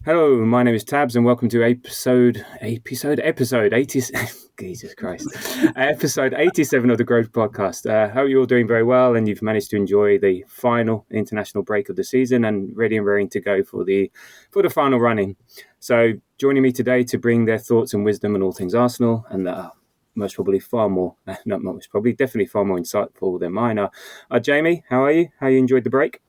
Hello, my name is Tabs, and welcome to episode 80. Jesus Christ, episode 87 of the Growth Podcast. Hope you're all doing very well, and you've managed to enjoy the final international break of the season, and ready and raring to go for the final running. So, joining me today to bring their thoughts and wisdom on all things Arsenal, and most probably definitely far more insightful than mine are Jamie. How are you? How you enjoyed the break?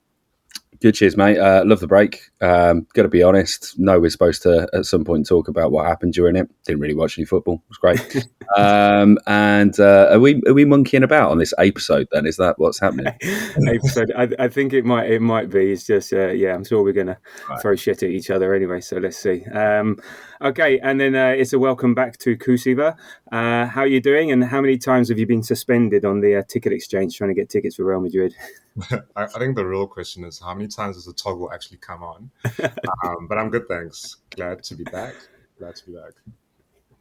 Good, cheers, mate. Love the break. Got to be honest. No, we're supposed to at some point talk about what happened during it. Didn't really watch any football. It was great. Are we monkeying about on this episode? Then is that what's happening? Episode. I think it might be. It's just I'm sure we're gonna throw shit at each other anyway. So let's see. Okay, and then it's a welcome back to Kuziva. How are you doing? And how many times have you been suspended on the ticket exchange trying to get tickets for Real Madrid? I think the real question is how many times does the toggle actually come on? But I'm good, thanks. Glad to be back.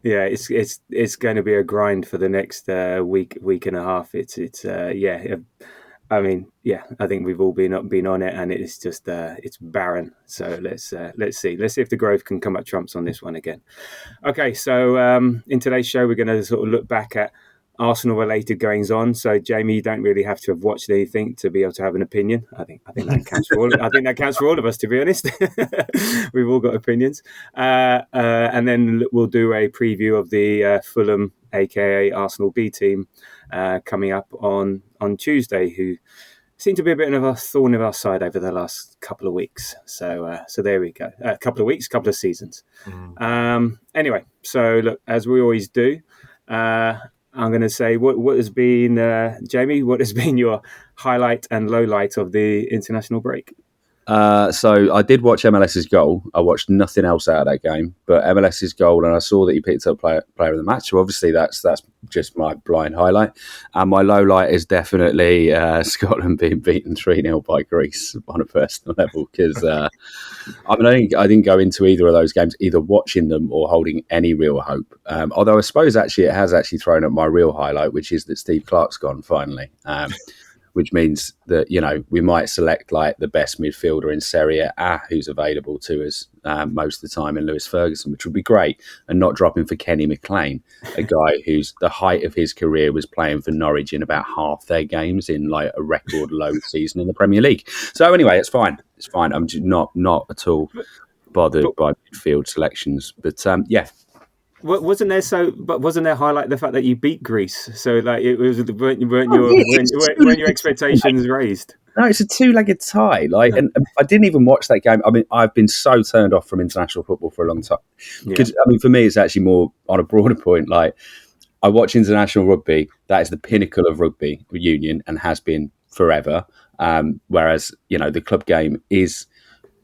Yeah, it's going to be a grind for the next week and a half. I mean, I think we've all been on it, and it's just it's barren. So let's see if the growth can come up trumps on this one again. Okay, so in today's show, we're going to sort of look back at Arsenal-related goings-on. So, Jamie, you don't really have to have watched anything to be able to have an opinion. I think that counts for all. I think that counts for all of us, to be honest. We've all got opinions, and then we'll do a preview of the Fulham, aka Arsenal B team, coming up on Tuesday, who seem to be a bit of a thorn in our side over the last couple of weeks. So there we go. A couple of weeks, couple of seasons. Anyway, so look, as we always do. I'm going to say what has been, Jamie, what has been your highlight and low light of the international break? So I did watch MLS's goal. I watched nothing else out of that game, but MLS's goal, and I saw that he picked up player of the match. So obviously that's just my blind highlight. And my low light is definitely Scotland being beaten 3-0 by Greece on a personal level, because I didn't go into either of those games either watching them or holding any real hope. Although I suppose actually it has actually thrown up my real highlight, which is that Steve Clarke's gone finally. Which means that, we might select like the best midfielder in Serie A who's available to us most of the time in Lewis Ferguson, which would be great, and not dropping for Kenny McLean, a guy who's the height of his career was playing for Norwich in about half their games in like a record low season in the Premier League. So anyway, it's fine. I'm just not at all bothered by midfield selections. But Wasn't there highlight the fact that you beat Greece? So like it was weren't your expectations raised? No, it's a two-legged tie. And I didn't even watch that game. I mean, I've been so turned off from international football for a long time. Because for me, it's actually more on a broader point. Like, I watch international rugby. That is the pinnacle of rugby union and has been forever. Whereas the club game is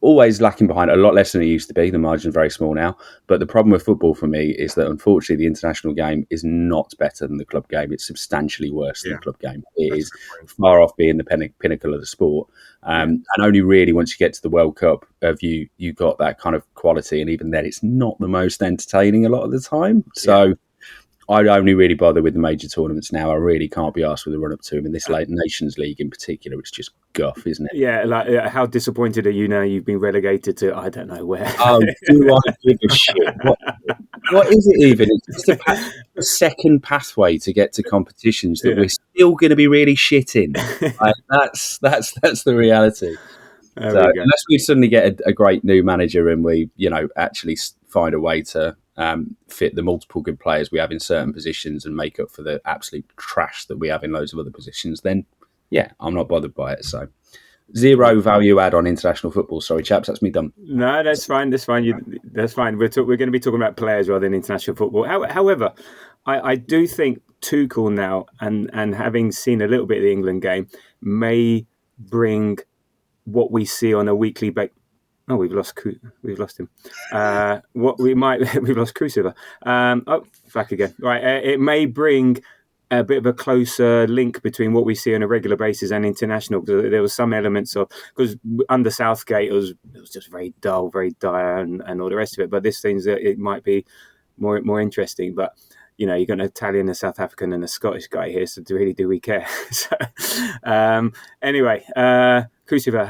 always lacking behind, a lot less than it used to be. The margin's very small now. But the problem with football for me is that, unfortunately, the international game is not better than the club game. It's substantially worse than the club game. It is far off being the pinnacle of the sport. And only really once you get to the World Cup have you got that kind of quality. And even then, it's not the most entertaining a lot of the time. So I only really bother with the major tournaments now. I really can't be asked with a run-up to them. In this late Nations League in particular, it's just guff, isn't it? Yeah, how disappointed are you now you've been relegated to I don't know where? Oh, do I give a shit? What is it even? It's just a second pathway to get to competitions that we're still going to be really shit in. That's the reality. So unless we suddenly get a great new manager and we, actually find a way to fit the multiple good players we have in certain positions and make up for the absolute trash that we have in loads of other positions, then I'm not bothered by it. So zero value add on international football. Sorry, chaps, that's me done. No, that's fine. That's fine. That's fine. We're going to be talking about players rather than international football. However, I do think Tuchel now, and having seen a little bit of the England game, may bring what we see on a weekly basis. Oh, we've lost him. We've lost Kuziva. Back again. Right. It may bring a bit of a closer link between what we see on a regular basis and international, because there was some elements of, because under Southgate it was just very dull, very dire, and all the rest of it. But this thing's that it might be more interesting. But you've got an Italian, a South African, and a Scottish guy here. So really, do we care? So anyway, Kuziva,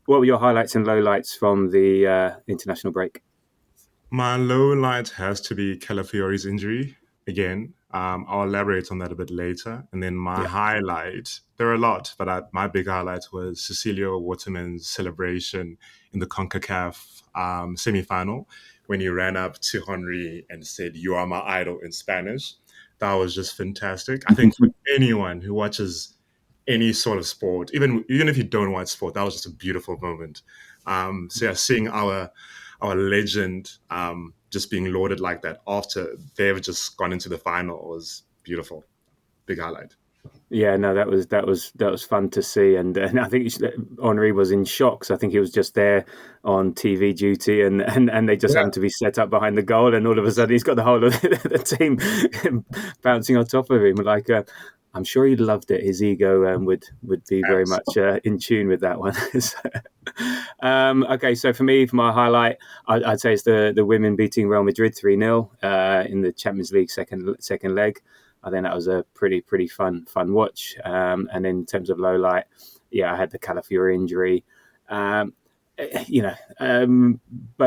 what were your highlights and lowlights from the international break? My low light has to be Calafiori's injury again. I'll elaborate on that a bit later. And then my Yeah. highlight, there are a lot, but my big highlight was Cecilio Waterman's celebration in the CONCACAF semi-final when he ran up to Henry and said, "You are my idol" in Spanish. That was just fantastic. I think for anyone who watches any sort of sport, even if you don't watch sport, that was just a beautiful moment. So yeah, seeing our legend just being lauded like that after they've just gone into the final was beautiful. Big highlight. Yeah, no, that was fun to see, and I think Henri was in shock. So I think he was just there on TV duty, and they just happened to be set up behind the goal, and all of a sudden he's got the whole of the team bouncing on top of him. Like, I'm sure he loved it. His ego would be very much in tune with that one. Okay, so for me, for my highlight, I'd say it's the women beating Real Madrid 3-0 in the Champions League second leg. I think that was a pretty fun watch. And then in terms of low light, I had the Calafiori injury, but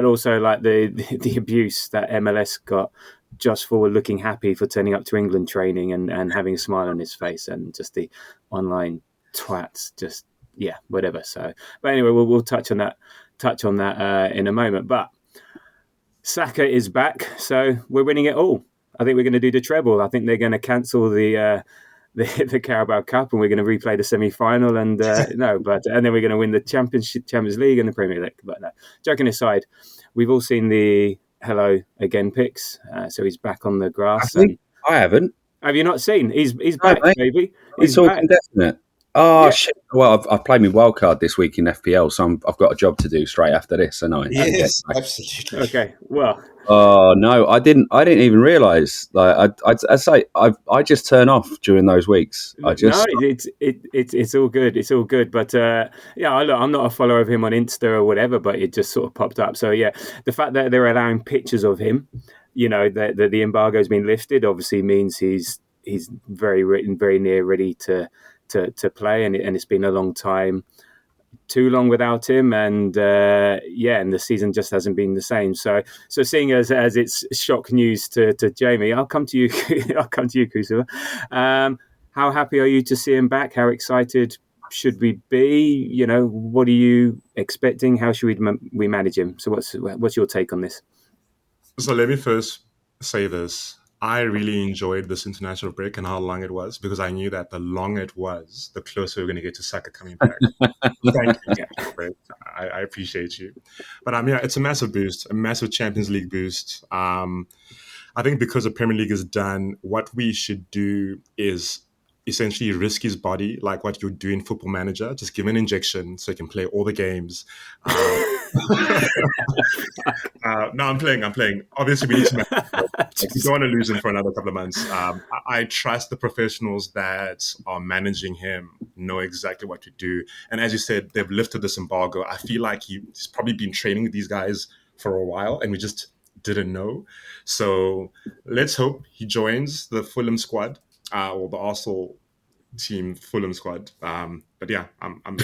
also like the abuse that MLS got just for looking happy for turning up to England training and having a smile on his face, and just the online twats, just whatever. So, but anyway, we'll touch on that in a moment. But Saka is back, so we're winning it all. I think we're going to do the treble. I think they're going to cancel the Carabao Cup, and we're going to replay the semi-final. And and then we're going to win the Champions League and the Premier League. But no, joking aside, we've all seen the hello again pics. So he's back on the grass. I haven't. Have you not seen? He's back, mate. baby. He's all indefinite. Oh, shit. Well, I've played my wild card this week in FPL, so I've got a job to do straight after this, and Yes, absolutely. Okay, well. Oh no, I didn't even realise. Like I just turn off during those weeks. It's all good. It's all good. But I'm not a follower of him on Insta or whatever, but it just sort of popped up. So the fact that they're allowing pictures of him, that the embargo's been lifted, obviously means he's very near ready to play, and it's been a long time, too long without him, and and the season just hasn't been the same. So seeing as it's shock news to Jamie, I'll come to you. I'll come to you, Kuziva. How happy are you to see him back? How excited should we be? What are you expecting? How should we manage him? So what's your take on this? So let me first say this. I really enjoyed this international break and how long it was, because I knew that the longer it was, the closer we were going to get to Saka coming back. Thank you. I appreciate you. But it's a massive boost, a massive Champions League boost. I think because the Premier League is done, what we should do is essentially risk his body like what you do in Football Manager. Just give him an injection so he can play all the games. No, I'm playing. Obviously, we need to we don't want to lose him for another couple of months. I trust the professionals that are managing him know exactly what to do. And as you said, they've lifted this embargo. I feel like he's probably been training with these guys for a while, and we just didn't know. So let's hope he joins the Fulham squad or the Arsenal team Fulham squad. But I'm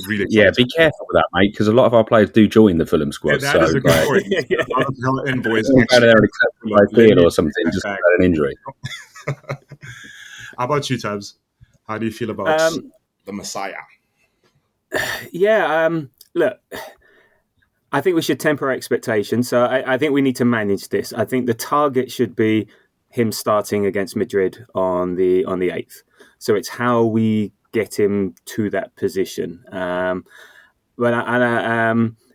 really excited. Yeah, be careful with that, mate, because a lot of our players do join the Fulham squad. That is a good point. Or something, just had an injury. How about you, Tabs? How do you feel about the Messiah? Look, I think we should temper expectations. So I think we need to manage this. I think the target should be him starting against Madrid on the 8th. So it's how we get him to that position.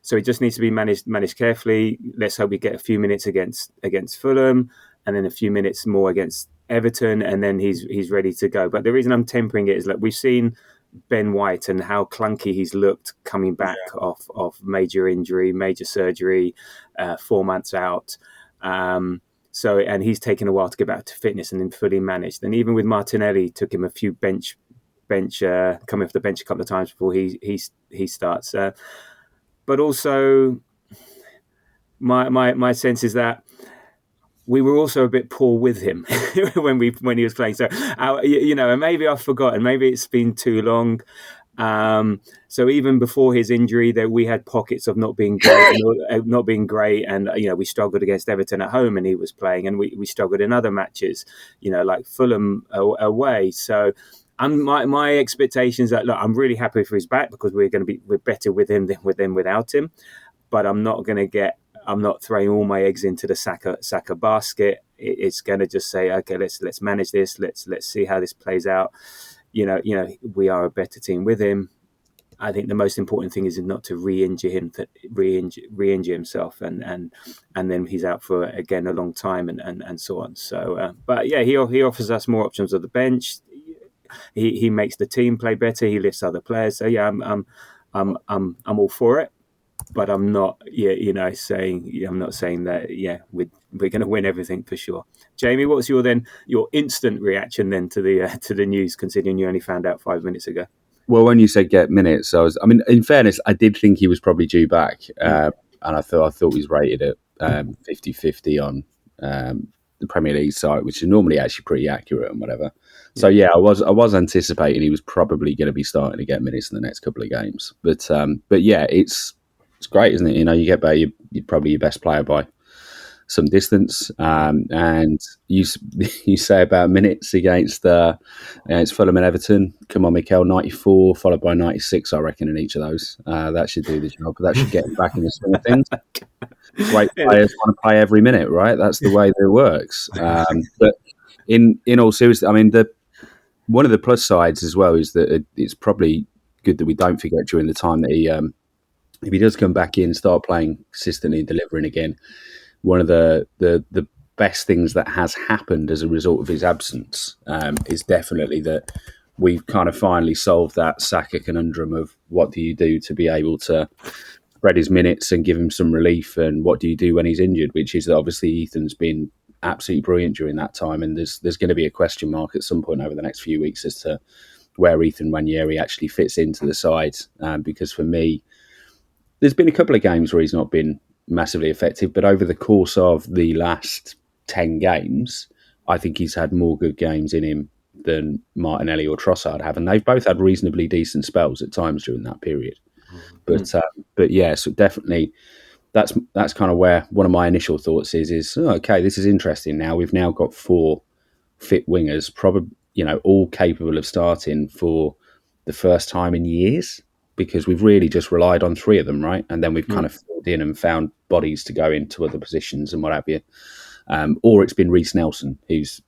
So he just needs to be managed carefully. Let's hope we get a few minutes against Fulham, and then a few minutes more against Everton, and then he's ready to go. But the reason I'm tempering it is that we've seen Ben White and how clunky he's looked coming back off major injury, major surgery, 4 months out. So, and he's taken a while to get back to fitness and then fully managed. And even with Martinelli, took him a few bench coming off the bench a couple of times before he starts. But also, my sense is that we were also a bit poor with him when he was playing. So, and maybe I've forgotten. Maybe it's been too long. So even before his injury, that we had pockets of not being great, and we struggled against Everton at home, and he was playing, and we struggled in other matches, like Fulham away. So, my expectations that look, I'm really happy for his back because we're better with him than without him, but I'm not throwing all my eggs into the Saka basket. It's going to just say, okay, let's manage this. Let's see how this plays out. We are a better team with him. I think the most important thing is not to re-injure himself, and then he's out for again a long time, and so on. So, but yeah, he offers us more options on the bench. He makes the team play better. He lifts other players. So yeah, I'm all for it. But I'm not, I'm not saying that. Yeah, we're going to win everything for sure. Jamie, what's your instant reaction then to the news, considering you only found out 5 minutes ago? Well, when you said get minutes, in fairness, I did think he was probably due back, and I thought he was rated at 50-50 on the Premier League site, which is normally actually pretty accurate and whatever. So yeah, I was anticipating he was probably going to be starting to get minutes in the next couple of games. But yeah, it's great, isn't it? You get better, you're probably your best player by some distance. And you say about minutes against Fulham and Everton. Come on, Mikel, 94 followed by 96, I reckon, in each of those. That should do the job. That should get him back in the swing of things. Great players want to play every minute, right? That's the way that it works. But in all seriousness, one of the plus sides as well is that it's probably good that we don't forget during the time that he, if he does come back in, start playing consistently and delivering again, one of the best things that has happened as a result of his absence is definitely that we've kind of finally solved that Saka conundrum of what do you do to be able to spread his minutes and give him some relief, and what do you do when he's injured, which is that obviously Ethan's been absolutely brilliant during that time, and there's going to be a question mark at some point over the next few weeks as to where Ethan Nwaneri actually fits into the side, because for me, there's been a couple of games where he's not been massively effective, but over the course of the last 10 games, I think he's had more good games in him than Martinelli or Trossard have, and they've both had reasonably decent spells at times during that period. But yeah, so definitely that's kind of where one of my initial thoughts is okay, this is interesting. Now we've now got 4 fit wingers, probably all capable of starting for the first time in years, because we've really just relied on 3 of them, right? And then we've kind of filled in and found bodies to go into other positions and what have you. Or it's been Reece Nelson, who's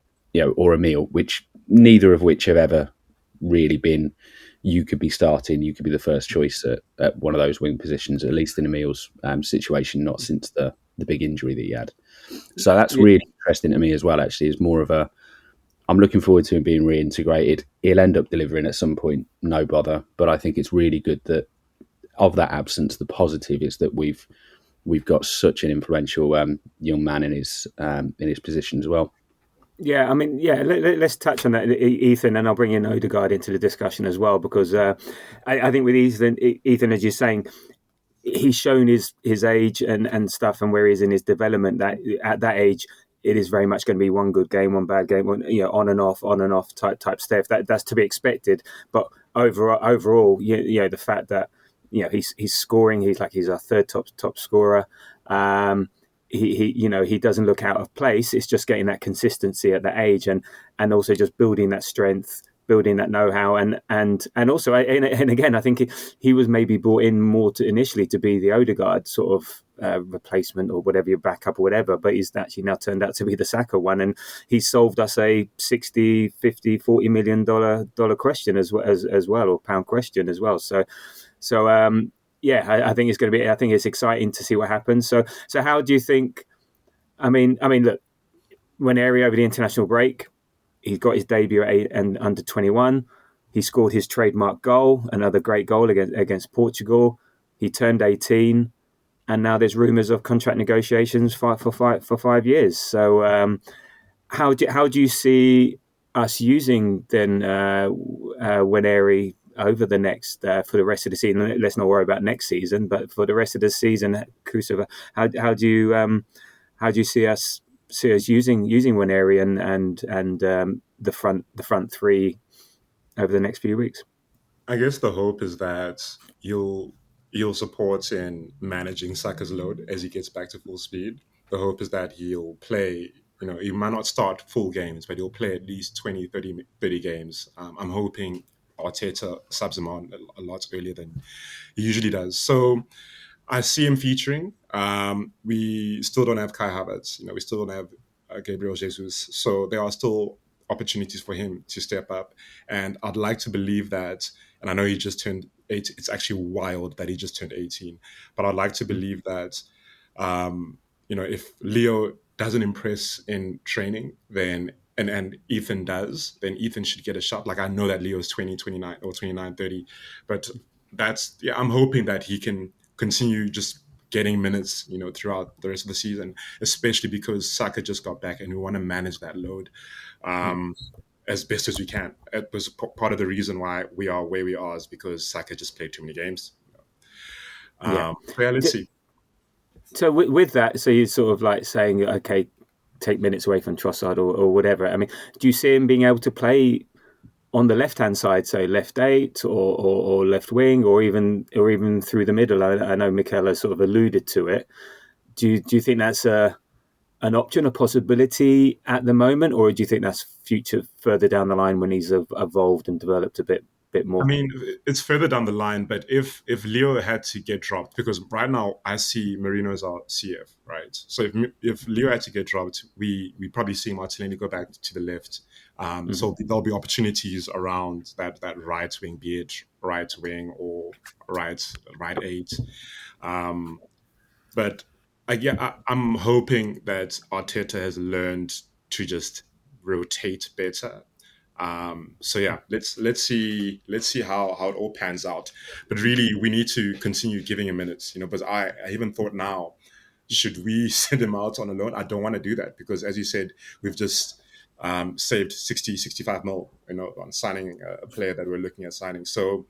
or Emile, which neither of which have ever really been. You could be starting, you could be the first choice at one of those wing positions, at least in Emile's situation, not since the big injury that he had. So that's really interesting to me as well, actually. Is more of I'm looking forward to him being reintegrated. He'll end up delivering at some point, no bother. But I think it's really good that of that absence, the positive is that we've got such an influential young man in his position as well. Yeah, I mean, let's touch on that, Ethan, and I'll bring in Odegaard into the discussion as well, because I think with Ethan, as you're saying, he's shown his age and stuff and where he's in his development, that at that age, it is very much going to be one good game, one bad game, on and off type stuff. That's to be expected. But overall, the fact that he's scoring, he's our third top scorer. He doesn't look out of place. It's just getting that consistency at that age, and also just building that strength, building that know-how, and also, and again, I think he was maybe brought in more initially to be the Odegaard sort of replacement or whatever, your backup or whatever, but he's actually now turned out to be the Saka one, and he's solved us a 60, 50, $40 million question as well, or pound question as well. So. Yeah, I think it's going to be. I think it's exciting to see what happens. So how do you think? I mean, look, Nwaneri over the international break, he got his debut at under 21. He scored his trademark goal, another great goal against Portugal. He turned 18, and now there's rumours of contract negotiations for 5 years. So how do you see us using then Nwaneri over the next for the rest of the season? Let's not worry about next season, but for the rest of the season, Kuziva, how do you see us using Nwaneri and the front 3 over the next few weeks? I guess the hope is that you'll support in managing Saka's load as he gets back to full speed. The hope is that he'll play, he might not start full games, but he'll play at least 20, 30 games. I'm hoping Arteta subs him on a lot earlier than he usually does. So I see him featuring. We still don't have Kai Havertz. We still don't have Gabriel Jesus. So there are still opportunities for him to step up. And I'd like to believe that. And I know he just turned 8. It's actually wild that he just turned 18. But I'd like to believe that, if Leo doesn't impress in training, then and Ethan does, then Ethan should get a shot. Like I know that Leo's 20, 29 or 29, 30, but I'm hoping that he can continue just getting minutes, throughout the rest of the season, especially because Saka just got back and we want to manage that load as best as we can. It was part of the reason why we are where we are is because Saka just played too many games. Let's see. So with that, so you're sort of like saying, okay, take minutes away from Trossard or whatever. I mean, do you see him being able to play on the left-hand side, say left 8 or left wing, or even through the middle? I know Mikel has sort of alluded to it. Do you think that's an option, a possibility at the moment, or do you think that's future further down the line when he's evolved and developed a bit more? I mean, it's further down the line, but if Leo had to get dropped, because right now I see Marino as our CF, right? So if Leo had to get dropped, we probably see Martinelli go back to the left. So there'll be opportunities around that right wing, be it right wing or right 8. But I'm hoping that Arteta has learned to just rotate better. Let's see how it all pans out. But really, we need to continue giving him minutes. But I even thought now, should we send him out on a loan? I don't want to do that because, as you said, we've just saved 60, 65 mil, on signing a player that we're looking at signing. So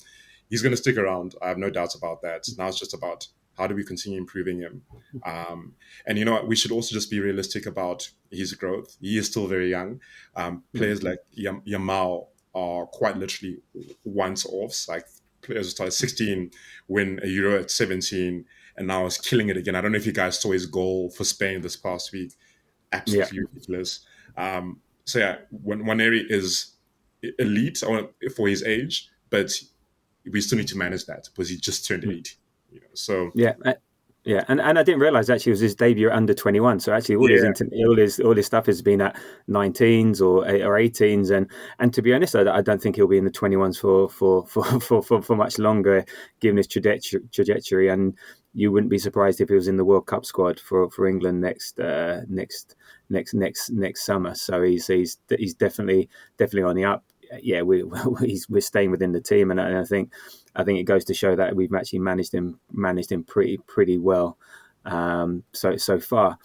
he's going to stick around. I have no doubts about that. Now it's just about how do we continue improving him? And you know what? We should also just be realistic about his growth. He is still very young. Players like Yamal are quite literally once-offs. Like players who started 16, win a Euro at 17, and now is killing it again. I don't know if you guys saw his goal for Spain this past week. Absolutely ridiculous. Nwaneri is elite for his age, but we still need to manage that because he just turned 18. So and I didn't realize actually it was his debut under 21. So actually all his stuff has been at 19s or 18s, and to be honest, I don't think he'll be in the 21s for much longer, given his trajectory. And you wouldn't be surprised if he was in the World Cup squad for England next summer. So he's definitely on the up. Yeah, we're staying within the team, and I think it goes to show that we've actually managed him pretty well so far.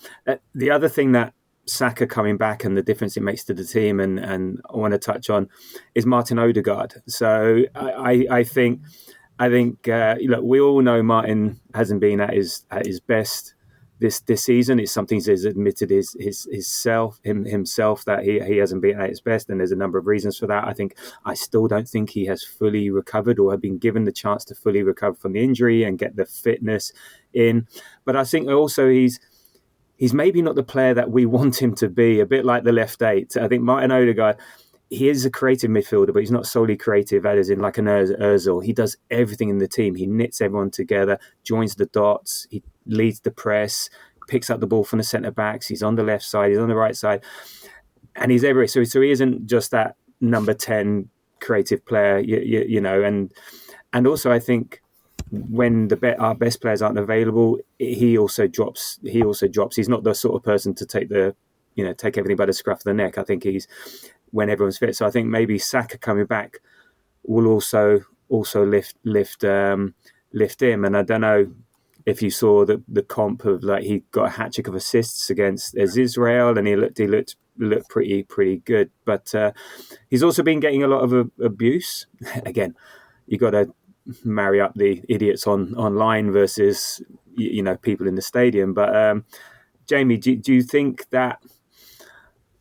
The other thing that Saka coming back and the difference it makes to the team, and I want to touch on, is Martin Odegaard. So I think look, we all know Martin hasn't been at his best this season. It's something he's admitted himself that he hasn't been at his best, and there's a number of reasons for that. I still don't think he has fully recovered or have been given the chance to fully recover from the injury and get the fitness in. But I think also he's maybe not the player that we want him to be, a bit like the left 8. I think Martin Odegaard, he is a creative midfielder, but he's not solely creative, as in like an Ozil. He does everything in the team. He knits everyone together, joins the dots, he leads the press, picks up the ball from the centre-backs. He's on the left side, he's on the right side, and he's everywhere. So he isn't just that number 10 creative player, and also I think when our best players aren't available, he also drops. He's not the sort of person to take everything by the scruff of the neck. I think he's when everyone's fit. So I think maybe Saka coming back will also lift him. And I don't know if you saw the comp of, like, he got a hat trick of assists against Israel, and he looked pretty good. But he's also been getting a lot of abuse. Again, you got to marry up the idiots online versus people in the stadium. But Jamie, do you think that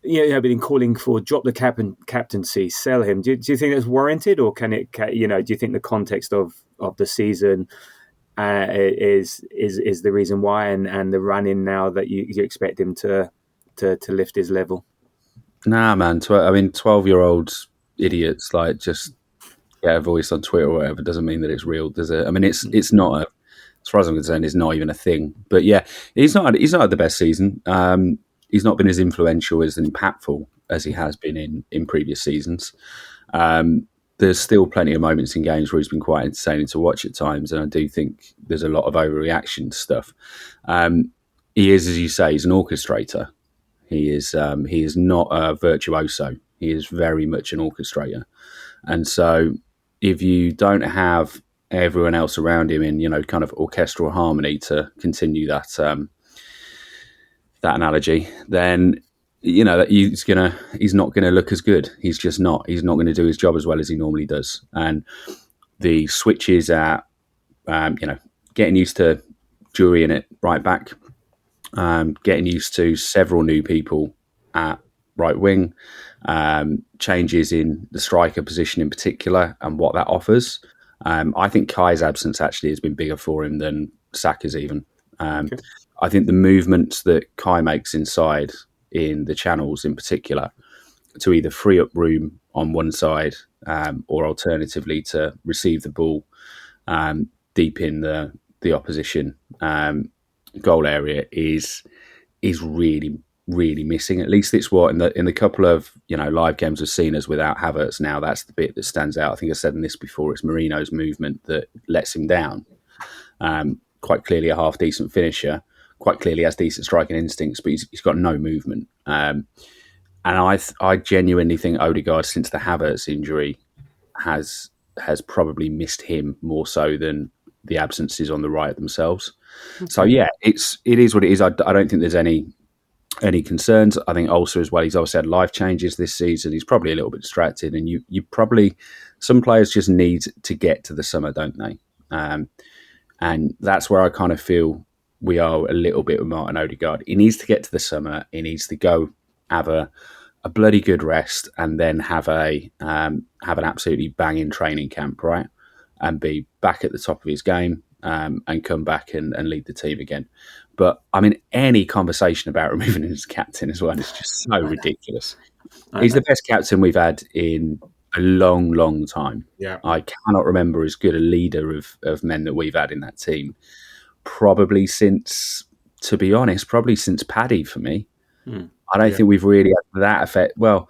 been calling for drop the captaincy, sell him. Do you think that's warranted, or do you think the context of the season is the reason why, and the run in now that you expect him to lift his level? Nah, man. 12-year-old idiots like just get a voice on Twitter or whatever doesn't mean that it's real, does it? I mean, it's not. As far as I'm concerned, it's not even a thing. But yeah, he's not had the best season. He's not been as influential, as impactful as he has been in previous seasons. There's still plenty of moments in games where he's been quite entertaining to watch at times, and I do think there's a lot of overreaction stuff. He is, as you say, he's an orchestrator. He is not a virtuoso. He is very much an orchestrator. And so if you don't have everyone else around him in, kind of orchestral harmony to continue that analogy, then that he's not gonna look as good. He's just not. He's not going to do his job as well as he normally does. And the switches at getting used to Jury in it right back, getting used to several new people at right wing, changes in the striker position in particular and what that offers. I think Kai's absence actually has been bigger for him than Saka's even. Okay. I think the movements that Kai makes inside in the channels in particular to either free up room on one side or alternatively to receive the ball deep in the opposition goal area is really, really missing. At least it's what in the couple of live games we've seen us without Havertz now, that's the bit that stands out. I think I said in this before, it's Marino's movement that lets him down. Quite clearly a half decent finisher, quite clearly has decent striking instincts, but he's got no movement. And I genuinely think Odegaard, since the Havertz injury, has probably missed him more so than the absences on the right themselves. Okay. So yeah, it is what it is. I don't think there's any concerns. I think also as well, he's obviously had life changes this season. He's probably a little bit distracted, and you probably, some players just need to get to the summer, don't they? And that's where I kind of feel we are a little bit with Martin Odegaard. He needs to get to the summer. He needs to go have a bloody good rest, and then have an absolutely banging training camp, right? And be back at the top of his game, and come back and lead the team again. But I mean, any conversation about removing him as captain as well is just so ridiculous. He's the best captain we've had in a long, long time. Yeah, I cannot remember as good a leader of men that we've had in that team. Probably since Paddy for me. I don't think we've really had that effect. Well,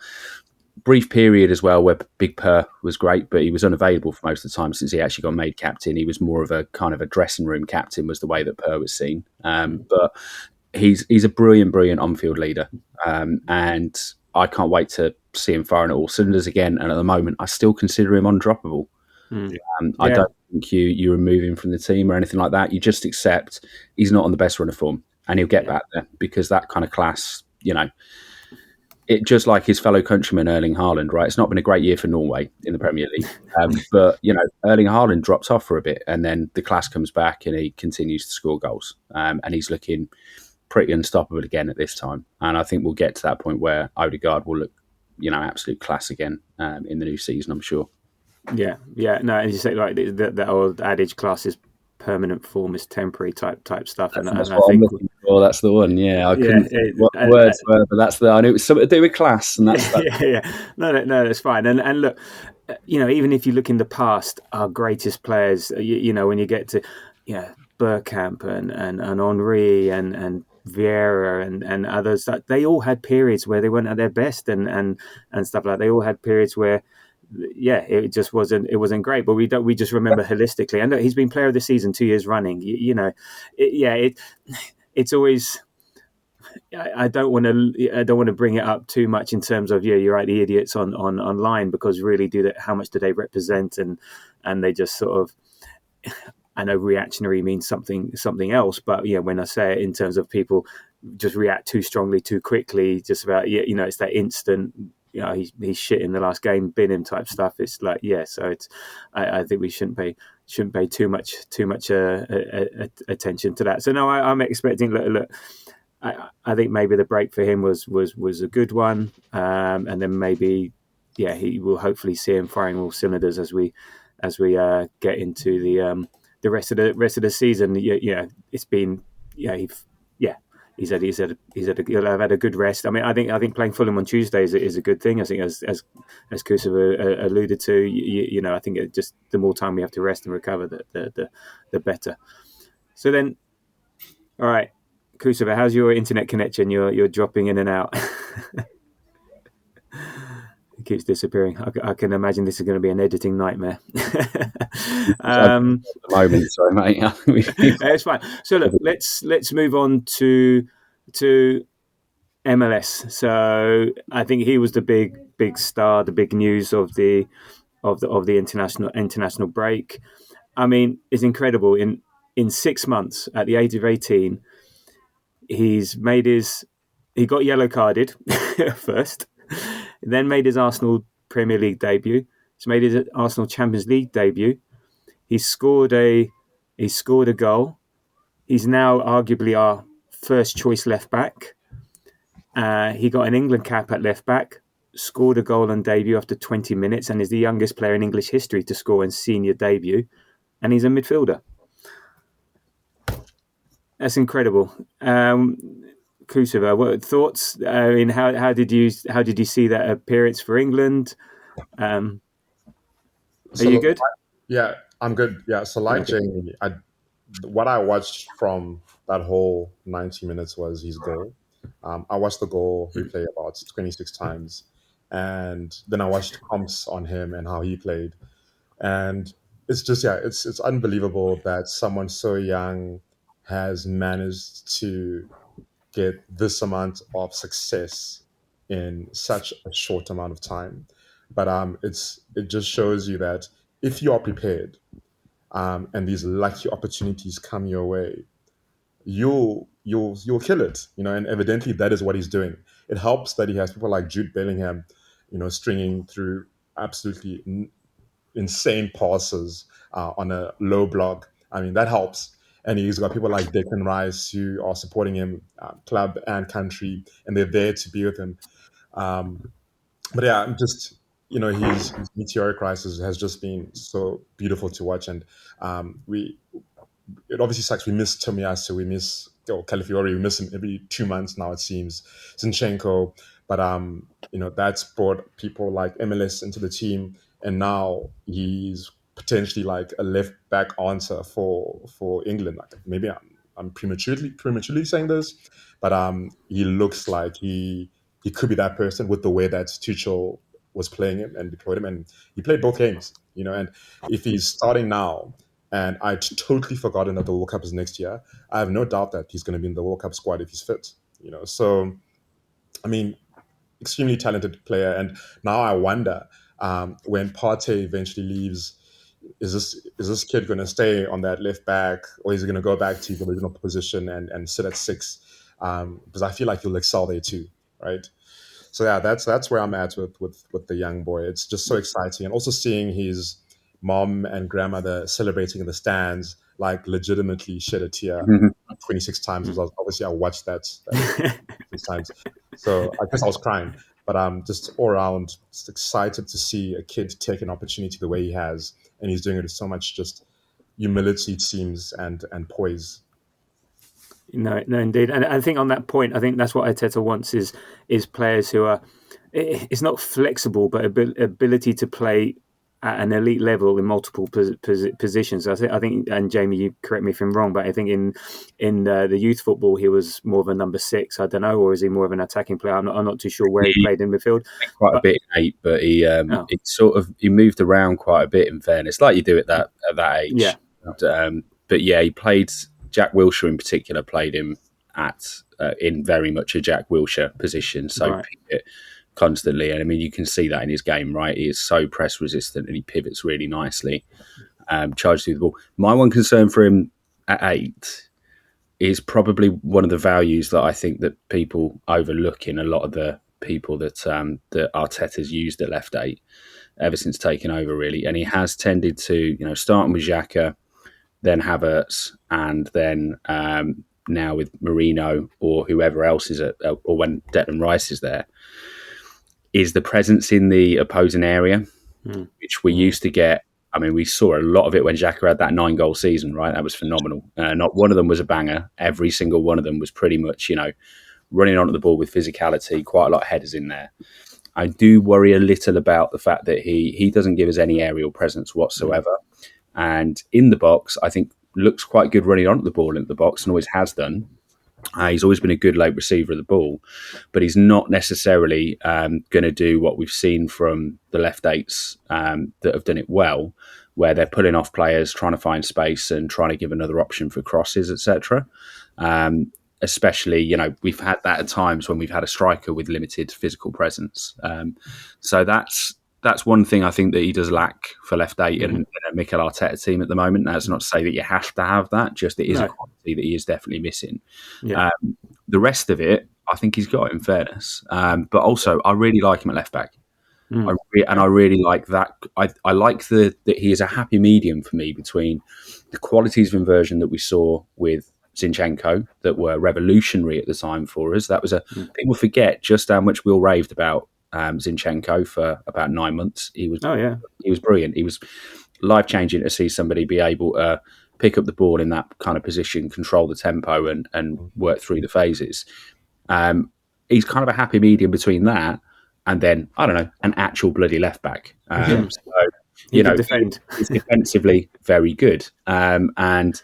brief period as well where Big Per was great, but he was unavailable for most of the time since he actually got made captain. He was more of a kind of a dressing room captain was the way that Per was seen. But he's a brilliant on-field leader. And I can't wait to see him firing at all cylinders again. And at the moment, I still consider him undroppable. I don't think you remove him from the team or anything like that. You just accept he's not on the best run of form, and he'll get back there because that kind of class, it just like his fellow countryman Erling Haaland, right? It's not been a great year for Norway in the Premier League, but Erling Haaland drops off for a bit, and then the class comes back, and he continues to score goals, and he's looking pretty unstoppable again at this time. And I think we'll get to that point where Odegaard will look, absolute class again in the new season, I'm sure. Yeah. No, as you say, like that old adage, class is permanent, form is temporary type stuff. And I think that's the one. Yeah, I couldn't what words were, but that's I knew it was something to do with class, and that's yeah. No, that's fine. And look, even if you look in the past, our greatest players, when you get to Bergkamp and Henry and Vieira and others, that they all had periods where they weren't at their best and stuff like that. They all had periods where it just wasn't great, but we just remember holistically. And look, he's been player of the season 2 years running. It's always. I don't want to bring it up too much in terms of you're right, the idiots on online, because really how much do they represent, and they just sort of. I know reactionary means something else, but when I say it in terms of people just react too strongly too quickly, just about it's that instant. He's shit in the last game, bin him type stuff. It's like so it's. I think we shouldn't pay too much attention to that. So no, I'm expecting look. I think maybe the break for him was a good one, and then maybe he will hopefully see him firing all cylinders as we get into the rest of the season. It's been he's had he'll have had a good rest. I mean, I think playing Fulham on Tuesday is a good thing. I think as Kuziva alluded to, I think it just the more time we have to rest and recover, the better. So then, all right, Kuziva, how's your internet connection? You're dropping in and out. It keeps disappearing. I can imagine this is going to be an editing nightmare. At the moment, sorry, mate. It's fine. So look, let's move on to MLS. So I think he was the big star, the big news of the international break. I mean, it's incredible. In 6 months, at the age of 18, he got yellow carded first, then made his Arsenal Premier League debut. He's made his Arsenal Champions League debut. He scored a goal. He's now arguably our first choice left back. He got an England cap at left back, scored a goal on debut after 20 minutes, and is the youngest player in English history to score in senior debut. And he's a midfielder. That's incredible. Kuziva, what thoughts? I mean, how did you see that appearance for England? Are you good? Yeah, I'm good. Yeah, so like Jamie, what I watched from that whole 90 minutes was his goal. I watched the goal replay about 26 times, and then I watched comps on him and how he played, and it's just it's unbelievable that someone so young has managed to get this amount of success in such a short amount of time. But it just shows you that if you are prepared, and these lucky opportunities come your way, you'll kill it, and evidently that is what he's doing. It helps that he has people like Jude Bellingham, stringing through absolutely insane passes on a low block. I mean, that helps. And he's got people like Declan Rice who are supporting him, club and country, and they're there to be with him. But yeah, I'm just, his meteoric rise has just been so beautiful to watch. And it obviously sucks. We miss Tomiyasu, we miss Calafiori, we miss him every 2 months now, it seems. Zinchenko, but that's brought people like MLS into the team, and now he's potentially like a left back answer for England. Like maybe I'm prematurely saying this, but he looks like he could be that person with the way that Tuchel was playing him and deployed him, and he played both games, and if he's starting now. And I'd totally forgotten that the World Cup is next year. I have no doubt that he's going to be in the World Cup squad if he's fit. So I mean, extremely talented player. And now I wonder, when Partey eventually leaves, is this kid going to stay on that left back, or is he going to go back to the original position and sit at 6? Because I feel like he'll excel there too, right? So yeah, that's where I'm at with the young boy. It's just so exciting, and also seeing his mom and grandmother celebrating in the stands, like legitimately shed a tear 26 times. Because obviously I watched that 26 times, so I guess I was crying. But I'm just all around just excited to see a kid take an opportunity the way he has, and he's doing it with so much just humility, it seems, and poise. No, indeed. And I think on that point, I think that's what Arteta wants is players who are, it's not flexible, but ability to play at an elite level in multiple positions. I think, and Jamie, you correct me if I'm wrong, but I think in the youth football, he was more of a number 6. I don't know, or is he more of an attacking player? I'm not too sure where he played in midfield. Quite a bit in 8, but he moved around quite a bit. In fairness, like you do at that age. Yeah. But yeah, he played. Jack Wilshere in particular played him in very much a Jack Wilshere position, so right. Pivot constantly. And I mean, you can see that in his game, right? He is so press resistant and he pivots really nicely, charged through the ball. My one concern for him at 8 is probably one of the values that I think that people overlook in a lot of the people that Arteta's used at left 8 ever since taking over, really. And he has tended to, starting with Xhaka, then Havertz, and then now with Marino or whoever else is or when Declan Rice is there, is the presence in the opposing area, which we used to get. I mean, we saw a lot of it when Xhaka had that 9-goal season, right? That was phenomenal. Not one of them was a banger. Every single one of them was pretty much, running onto the ball with physicality, quite a lot of headers in there. I do worry a little about the fact that he doesn't give us any aerial presence whatsoever. And in the box, I think looks quite good running onto the ball in the box and always has done. He's always been a good late receiver of the ball, but he's not necessarily going to do what we've seen from the left eights that have done it well, where they're pulling off players, trying to find space and trying to give another option for crosses, etc. Especially, we've had that at times when we've had a striker with limited physical presence. So that's one thing I think that he does lack for left eight and Mikel Arteta team at the moment. That's not to say that you have to have that, just it is a quality that he is definitely missing. Yeah. The rest of it, I think he's got, in fairness. But also, I really like him at left back. I really like that. I like that he is a happy medium for me between the qualities of inversion that we saw with Zinchenko that were revolutionary at the time for us. That was people forget just how much we all raved about Zinchenko for about 9 months. He was brilliant. He was life-changing to see somebody be able to pick up the ball in that kind of position, control the tempo and work through the phases. He's kind of a happy medium between that and then, I don't know, an actual bloody left-back. So, defend. He's defensively very good. And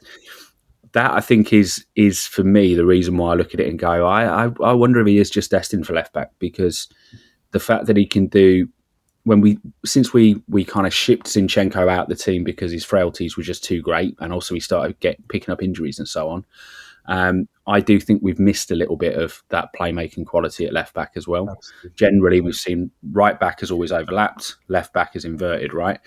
that, I think, is for me the reason why I look at it and go, I wonder if he is just destined for left back, because the fact that he can do since we kind of shipped Zinchenko out the team because his frailties were just too great, and also he started picking up injuries and so on. I do think we've missed a little bit of that playmaking quality at left back as well. Absolutely. Generally, we've seen right back has always overlapped, left back is inverted, right?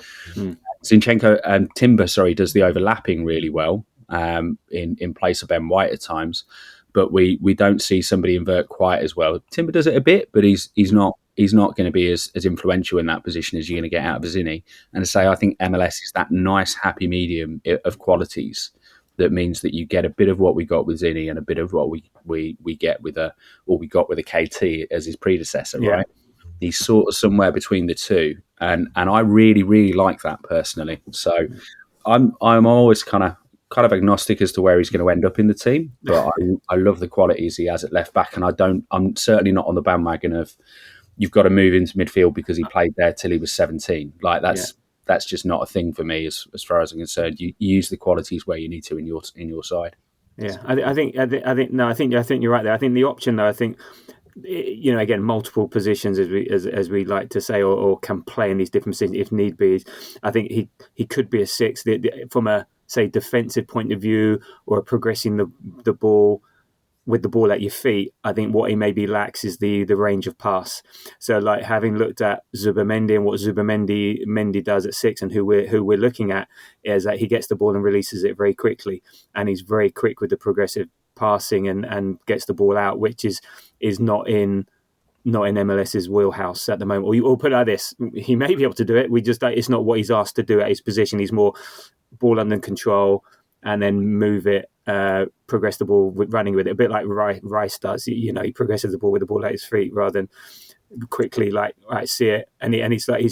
Zinchenko and Timber, does the overlapping really well. In place of Ben White at times, but we don't see somebody invert quite as well. Timber does it a bit, but he's not going to be as influential in that position as you're going to get out of Zini. And I think MLS is that nice happy medium of qualities that means that you get a bit of what we got with Zini and a bit of what we get with we got with a KT as his predecessor, right? He's sort of somewhere between the two, and I really really like that personally. So I'm always kind of agnostic as to where he's going to end up in the team, but I love the qualities he has at left back, and I'm certainly not on the bandwagon of you've got to move into midfield because he played there till he was 17. Like that's just not a thing for me as far as I'm concerned. You use the qualities where you need to in your side. Yeah, I think you're right there. I think the option though, I think, again, multiple positions as we like to say, or can play in these different positions if need be. I think he could be a six from a, say, defensive point of view, or progressing the ball with the ball at your feet. I think what he maybe lacks is the range of pass. So, like, having looked at Zubimendi and what Zubimendi does at six, and who we're looking at, is that he gets the ball and releases it very quickly, and he's very quick with the progressive passing and gets the ball out, which is not in MLS's wheelhouse at the moment. Or put it like this: he may be able to do it. It's not what he's asked to do at his position. He's more ball under control and then move it, progress the ball with running with it, a bit like Rice does. He progresses the ball with the ball at his feet rather than quickly see it. And he's like,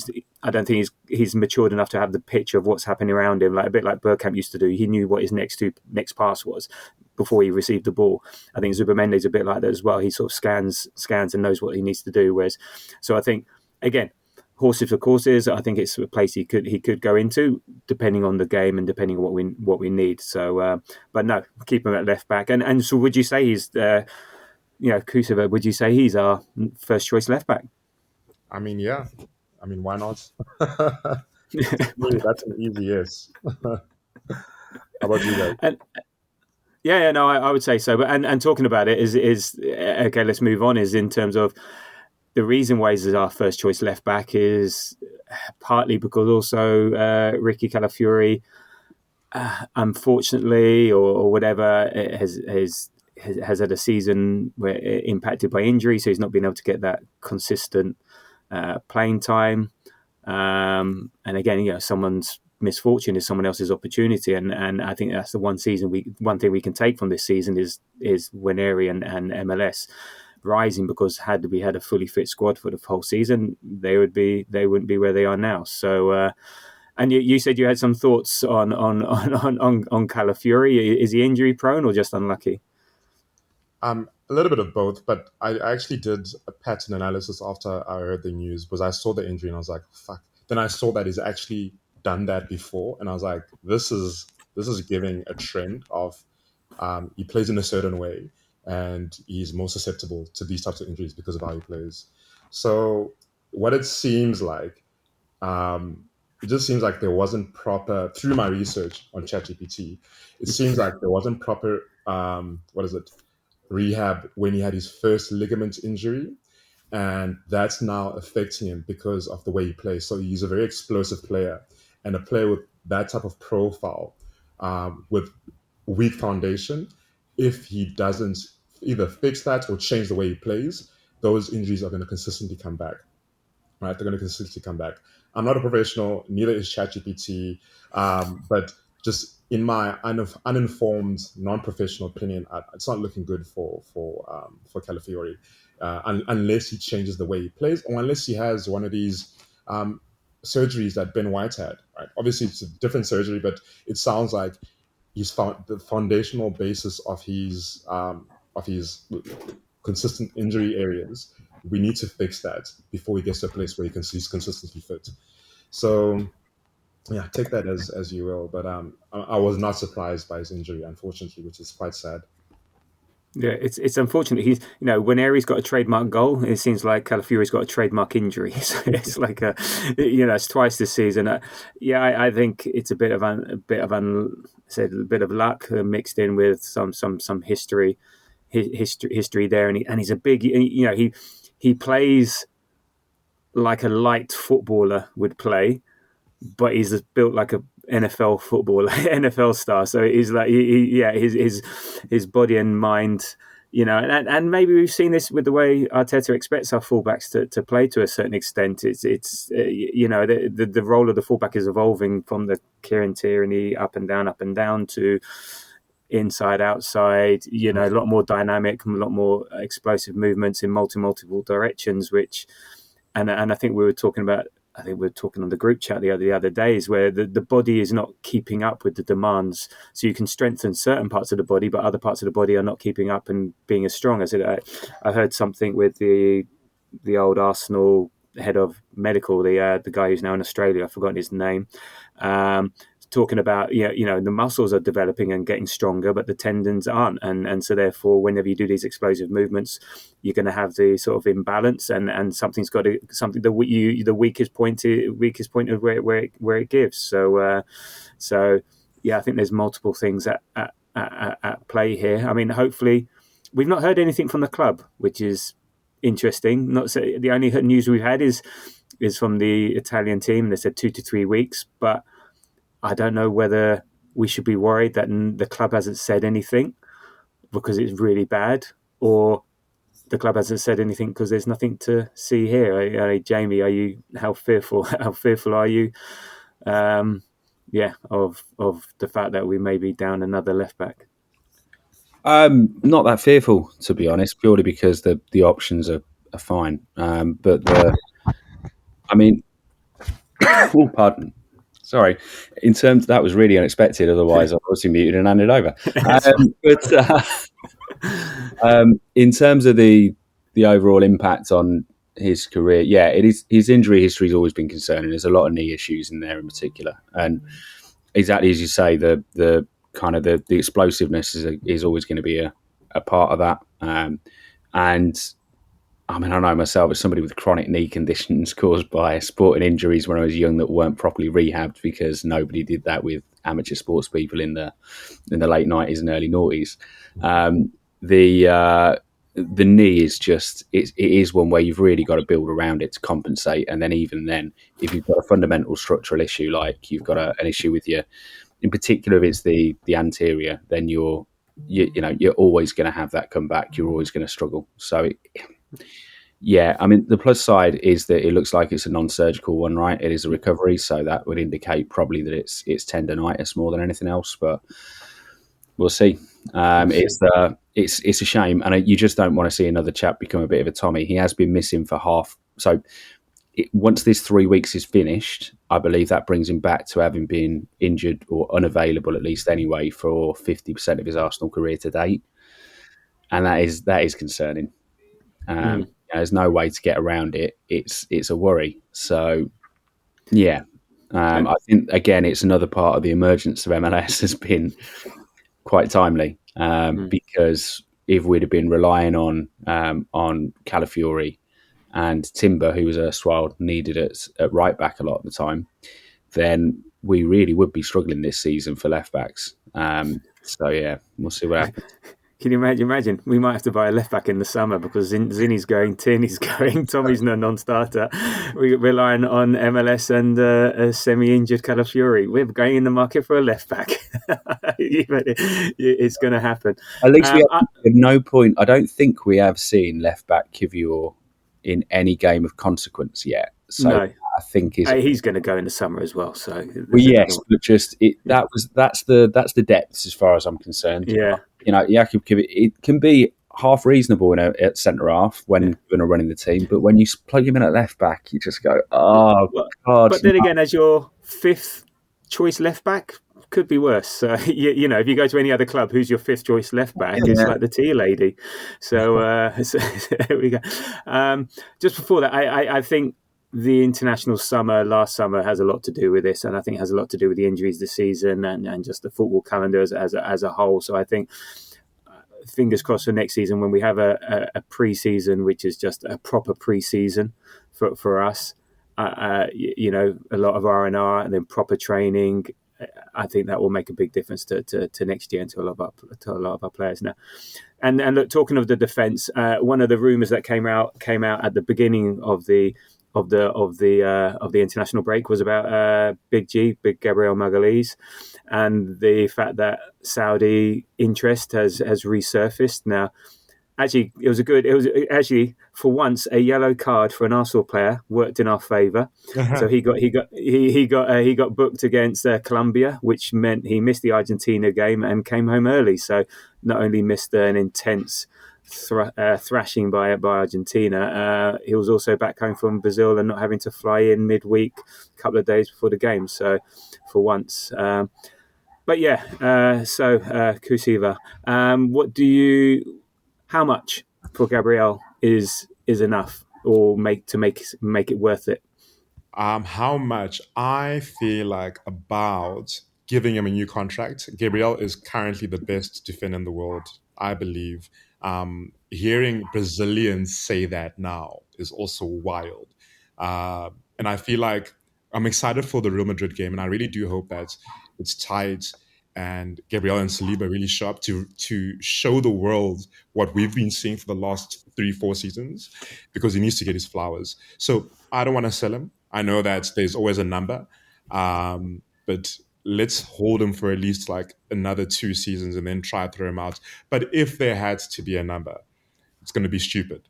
I don't think he's matured enough to have the picture of what's happening around him, like a bit like Bergkamp used to do. He knew what his next pass was before he received the ball. I think Zubimendi's a bit like that as well. He sort of scans and knows what he needs to do. So I think, again, horses for courses. I think it's a place he could go into depending on the game and depending on what we need. So, but no, keep him at left back. And so, would you say he's Kuziva? Would you say he's our first choice left back? I mean, yeah. I mean, why not? That's an easy yes. How about you guys? I would say so. But and talking about it is okay. Let's move on. Is in terms of the reason why he's our first choice left back is partly because also Ricky Calafiori, unfortunately or whatever, has had a season where impacted by injury, so he's not been able to get that consistent playing time. And again, someone's misfortune is someone else's opportunity, and I think that's the one thing we can take from this season is Nwaneri and MLS rising, because had we had a fully fit squad for the whole season, they wouldn't be where they are now. So. And you said you had some thoughts on Calafiori. Is he injury prone or just unlucky? A little bit of both, but I actually did a pattern analysis after I heard the news, because I saw the injury and I was like, fuck. Then I saw that he's actually done that before, and I was like, this is giving a trend of he plays in a certain way and he's more susceptible to these types of injuries because of how he plays. So what it seems like, it just seems like there wasn't proper, through my research on ChatGPT, it seems like there wasn't proper, rehab when he had his first ligament injury. And that's now affecting him because of the way he plays. So he's a very explosive player, and a player with that type of profile, with weak foundation, if he doesn't either fix that or change the way he plays, those injuries are going to consistently come back. Right? They're going to consistently come back. I'm not a professional, neither is ChatGPT, but just in my uninformed, non-professional opinion, it's not looking good for Calafiori, unless he changes the way he plays, or unless he has one of these surgeries that Ben White had. Right? Obviously, it's a different surgery, but it sounds like he's found the foundational basis of his consistent injury areas. We need to fix that before he gets to a place where he's consistently fit. So, yeah, take that as you will. But I was not surprised by his injury, unfortunately, which is quite sad. Yeah, it's unfortunate. He's Nwaneri's got a trademark goal. It seems like Calafiori's got a trademark injury. So it's like it's twice this season. I think it's a bit of luck mixed in with some history there, and he's a big. He plays like a light footballer would play, but he's built like a NFL footballer, NFL star. So he's like, his body and mind, and maybe we've seen this with the way Arteta expects our fullbacks to play to a certain extent. It's the role of the fullback is evolving from the Kieran Tierney up and down to inside, outside, a lot more dynamic, a lot more explosive movements in multiple directions, and I think we were talking about, I think we were talking on the group chat the other days, where the body is not keeping up with the demands. So you can strengthen certain parts of the body, but other parts of the body are not keeping up and being as strong. I heard something with the old Arsenal head of medical, the guy who's now in Australia, I've forgotten his name, talking about the muscles are developing and getting stronger, but the tendons aren't, and so therefore whenever you do these explosive movements, you're going to have the sort of imbalance, and something's got to the weakest point of where it gives. So I think there's multiple things at play here. I mean, hopefully, we've not heard anything from the club, which is interesting. The only news we've had is from the Italian team. They said 2 to 3 weeks, but I don't know whether we should be worried that the club hasn't said anything because it's really bad, or the club hasn't said anything because there's nothing to see here. Jamie, how fearful are you? Of the fact that we may be down another left back. Not that fearful, to be honest, purely because the options are fine. Pardon. Sorry. In terms, that was really unexpected. Otherwise, I was muted and handed over. In terms of the overall impact on his career, it is. His injury history has always been concerning. There's a lot of knee issues in there in particular, and exactly as you say, the kind of the explosiveness is always going to be a part of that. And I mean, I know myself as somebody with chronic knee conditions caused by sporting injuries when I was young that weren't properly rehabbed, because nobody did that with amateur sports people in the late 90s and early noughties. The knee is just, it is one where you've really got to build around it to compensate. And then even then, if you've got a fundamental structural issue, like you've got an issue with in particular, if it's the anterior, then you're always going to have that come back. You're always going to struggle. So Yeah, I mean, the plus side is that it looks like it's a non-surgical one, right? It is a recovery, so that would indicate probably that it's tendonitis more than anything else. But we'll see. It's a shame, and you just don't want to see another chap become a bit of a Tommy. He has been missing for half. So once this 3 weeks is finished, I believe that brings him back to having been injured or unavailable, at least anyway, for 50% of his Arsenal career to date, and that is concerning. There's no way to get around it. It's a worry. So, yeah, I think again it's another part of the emergence of MLS has been quite timely because if we'd have been relying on Calafiori and Timber, who was erstwhile needed at right back a lot of the time, then we really would be struggling this season for left backs. So yeah, we'll see what happens. Can you imagine? We might have to buy a left back in the summer because Zinni's going, Tierney's going, Tommy's no non-starter. We're relying on MLS and a semi-injured Calafiori. We're going in the market for a left back. It's going to happen. At least we have, at no point, I don't think we have seen left back Kivior in any game of consequence yet. So no. I think he's going to go in the summer as well. So yes, but just that's the depths as far as I'm concerned. Yeah. Jakub Kivior, it can be half reasonable at centre half when running the team, but when you plug him in at left back, you just go, God. But then again, as your fifth choice left back, could be worse. So if you go to any other club, who's your fifth choice left back? It's like the tea lady. So, there we go. Just before that, I think the international last summer has a lot to do with this, and I think it has a lot to do with the injuries this season and just the football calendar as a whole. So I think fingers crossed for next season when we have a pre-season which is just a proper pre-season for us. A lot of R&R and then proper training. I think that will make a big difference to next year and to a lot of our players now. And look, talking of the defence, one of the rumours that came out at the beginning of the international break was about Big Gabriel Magalhaes, and the fact that Saudi interest has resurfaced now. Actually, it was actually for once a yellow card for an Arsenal player worked in our favour. So he got booked against Colombia, which meant he missed the Argentina game and came home early. So not only missed an intense thrashing by Argentina, he was also back home from Brazil and not having to fly in midweek, a couple of days before the game. So for once. But yeah, Kuziva, how much for Gabriel is enough, or make it worth it? How much? I feel like about giving him a new contract. Gabriel is currently the best defender in the world, I believe. Hearing Brazilians say that now is also wild. And I feel like I'm excited for the Real Madrid game, and I really do hope that it's tight and Gabriel and Saliba really show up to show the world what we've been seeing for the last 3-4 seasons, because he needs to get his flowers. So I don't want to sell him. I know that there's always a number, but let's hold him for at least like another 2 seasons and then try to throw him out. But if there had to be a number, it's going to be stupid.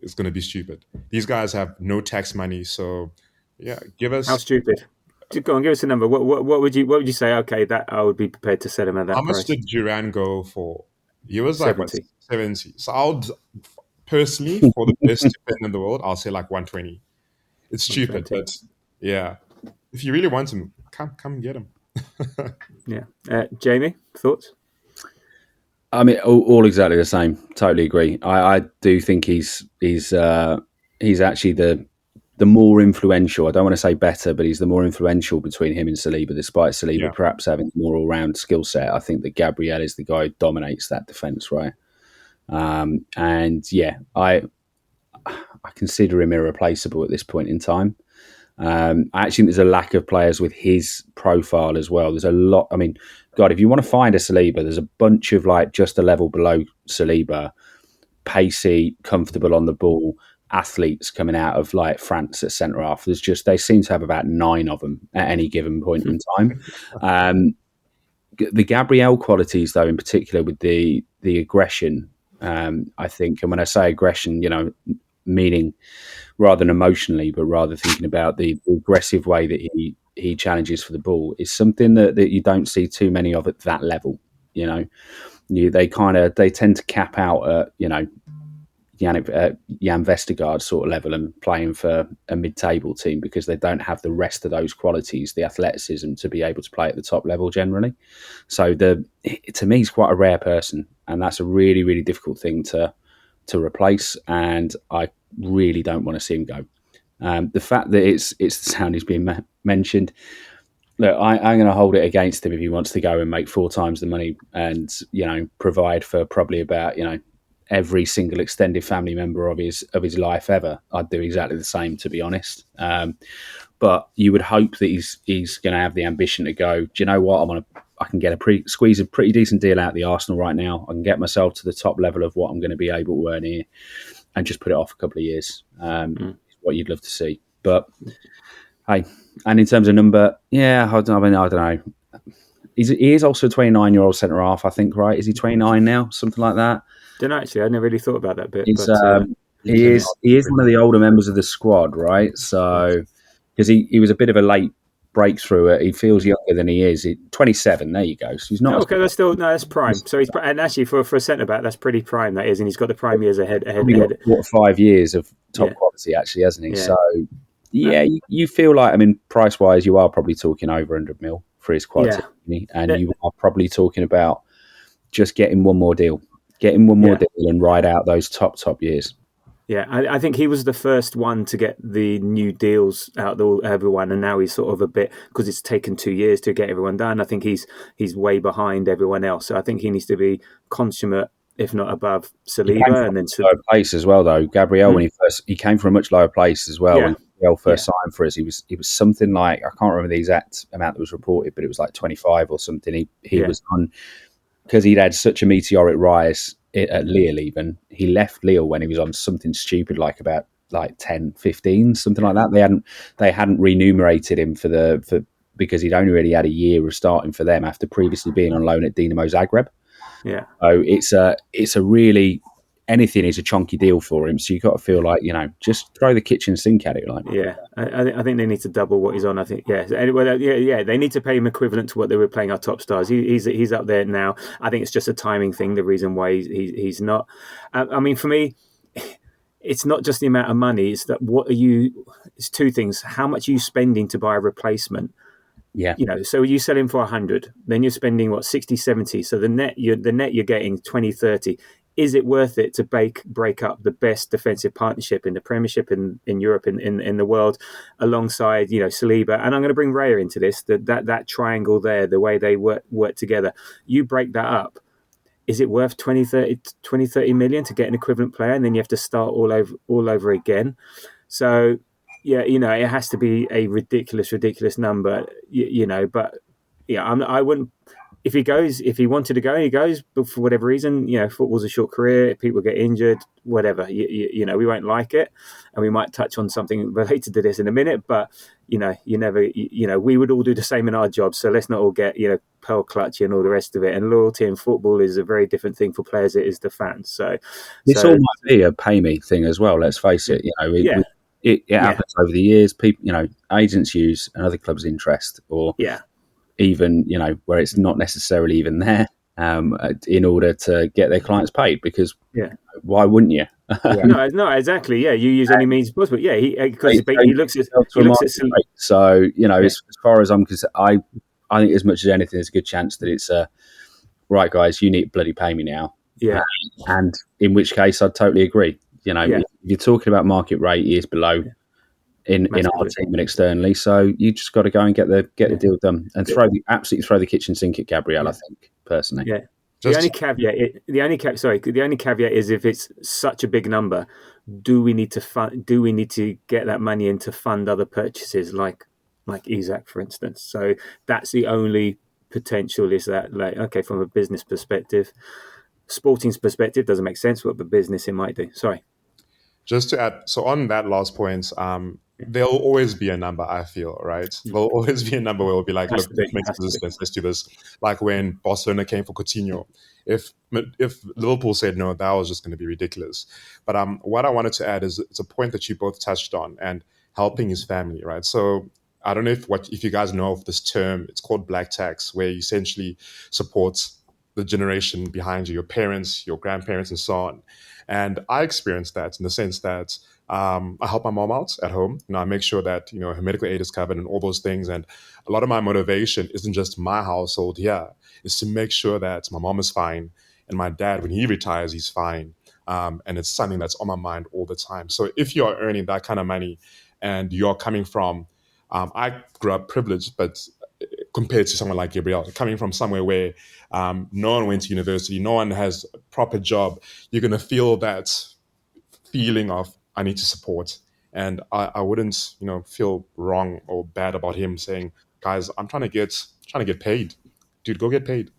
It's going to be stupid. These guys have no tax money, so yeah, give us. How stupid? Go on, give us a number. What would you say? Okay, that I would be prepared to sell him at that price. How much did Duran go for? He was like 70. 70. So I'll personally, for the best defender in the world, I'll say like 120. It's stupid, but yeah, if you really want him, come and get him. Yeah, Jamie, thoughts? I mean, all exactly the same. Totally agree. I do think he's actually the more influential. I don't want to say better, but he's the more influential between him and Saliba, despite Saliba perhaps having a more all-round skill set. I think that Gabriel is the guy who dominates that defence, right? And yeah, I consider him irreplaceable at this point in time. I actually think there's a lack of players with his profile as well. There's a lot. I mean, God, if you want to find a Saliba, there's a bunch of like just a level below Saliba, pacey, comfortable on the ball athletes coming out of like France at centre half. They seem to have about 9 of them at any given point in time. The Gabriel qualities, though, in particular with the aggression, I think, and when I say aggression, meaning rather than emotionally, but rather thinking about the aggressive way that he challenges for the ball is something that you don't see too many of at that level. They tend to cap out at Jan Vestergaard sort of level and playing for a mid-table team because they don't have the rest of those qualities, the athleticism to be able to play at the top level generally. So to me, he's quite a rare person, and that's a really, really difficult thing to replace. And I really don't want to see him go. The fact that it's the sound he's being mentioned. Look, I'm going to hold it against him if he wants to go and make 4 times the money and provide for probably about every single extended family member of his life ever. I'd do exactly the same, to be honest. But you would hope that he's going to have the ambition to go, do you know what? I can get squeeze a pretty decent deal out of the Arsenal right now. I can get myself to the top level of what I'm going to be able to earn here and just put it off a couple of years. What you'd love to see. But hey, and in terms of number, I don't know. He is also a 29-year-old centre half, I think, right? Is he 29 now? Something like that. Don't know, actually. I never really thought about that bit. He is one of the older members of the squad, right? So because he was a bit of a late breakthrough. He feels younger than he is. 27. There you go. So he's not. Okay, that's prime. So he's and actually for a centre back, that's pretty prime. That is, and he's got the prime years ahead. He's got 5 years of top quality, actually, hasn't he? Yeah. So you feel like, price wise, you are probably talking over 100 mil for his quality, and you are probably talking about just getting one more deal. And ride out those top years. Yeah, I think he was the first one to get the new deals out of everyone, and now he's sort of a bit, because it's taken 2 years to get everyone done. I think he's way behind everyone else. So I think he needs to be consummate, if not above Saliba, and then lower place as well. Though Gabriel, when he came from a much lower place as well. When Gabriel first signed for us, he was something like, I can't remember the exact amount that was reported, but it was like 25 or something. He was on. Because he'd had such a meteoric rise at Lille, even he left Lille when he was on something stupid like about 10, 15, something like that. They hadn't remunerated him because he'd only really had a year of starting for them after previously being on loan at Dinamo Zagreb. Yeah, so it's a really, anything is a chunky deal for him. So you've got to feel like, just throw the kitchen sink at it. I think they need to double what he's on. I think, anyway, they need to pay him equivalent to what they were paying our top stars. He's up there now. I think it's just a timing thing, the reason why he's not. For me, it's not just the amount of money. It's that it's 2 things. How much are you spending to buy a replacement? Yeah. So you sell him for 100, then you're spending 60, 70. So the net you're getting 20, 30. Is it worth it to break up the best defensive partnership in the Premiership in Europe, in the world, alongside Saliba? And I'm going to bring Raya into this. That triangle there, the way they work together. You break that up. Is it worth 20, 30 million to get an equivalent player, and then you have to start all over again? So it has to be a ridiculous number. But I wouldn't. If he wanted to go, he goes. But for whatever reason, football's a short career. People get injured, whatever. We won't like it, and we might touch on something related to this in a minute. But you never. We would all do the same in our jobs. So let's not all get pearl clutching and all the rest of it. And loyalty in football is a very different thing for players. It is the fans. So this all might be a pay me thing as well. Let's face it. It happens over the years. People, agents use another club's interest, or even where it's not necessarily even there, in order to get their clients paid, because why wouldn't you? No, exactly. Yeah, you use any means possible. Yeah, he looks at. So as far as I'm concerned, I think as much as anything, there's a good chance that it's right, guys. You need to bloody pay me now. Yeah, and in which case, I'd totally agree. If you're talking about market rate, he is below. In our team and externally, so you just got to go and get the deal done and throw the kitchen sink at Gabriel. I think personally, The only caveat is if it's such a big number, do we need to get that money in to fund other purchases like Isaac, for instance? So that's the only potential. Is that from a business perspective, Sporting's perspective doesn't make sense, but the business it might do. Sorry. Just to add, so on that last point, there'll always be a number, I feel, right? There'll always be a number where we'll be like, Has look, to be, let's make has to this, be. let's do this. Like when Barcelona came for Coutinho. If Liverpool said no, that was just going to be ridiculous. But what I wanted to add is it's a point that you both touched on, and helping his family, right? So I don't know if you guys know of this term. It's called black tax, where you essentially support the generation behind you, your parents, your grandparents, and so on. And I experienced that in the sense that I help my mom out at home. I make sure that her medical aid is covered and all those things. And a lot of my motivation isn't just my household here; is to make sure that my mom is fine and my dad, when he retires, he's fine. And it's something that's on my mind all the time. So if you are earning that kind of money and you're coming from, I grew up privileged, but compared to someone like Gabriel, coming from somewhere where no one went to university, no one has a proper job, you're going to feel that feeling of I need to support. And I wouldn't, feel wrong or bad about him saying, guys, I'm trying to get paid. Dude, go get paid.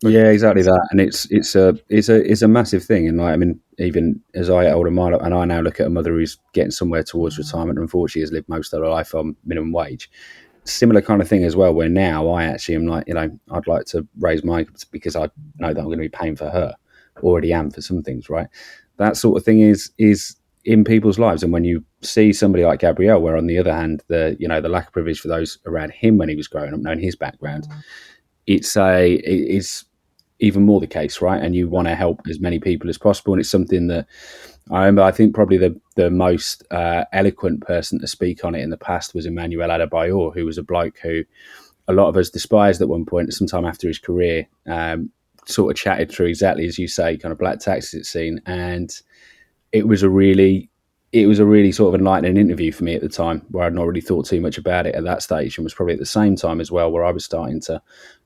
But Yeah, exactly that, and it's a massive thing. And like, I mean, even as I get older, and I now look at a mother who's getting somewhere towards retirement, and unfortunately has lived most of her life on minimum wage. Similar kind of thing as well, where now I actually am like, I'd like to raise my, because I know that I'm going to be paying for her, already am for some things, right? That sort of thing is in people's lives. And when you see somebody like Gabriel, where on the other hand, the lack of privilege for those around him when he was growing up, knowing his background, it's even more the case, right? And you want to help as many people as possible. And it's something that I remember, I think probably the most eloquent person to speak on it in the past was Emmanuel Adebayor, who was a bloke who a lot of us despised at one point, sometime after his career, sort of chatted through exactly as you say, kind of black taxes it seen. And it was a really sort of enlightening interview for me at the time, where I'd not really thought too much about it at that stage, and was probably at the same time as well where I was starting to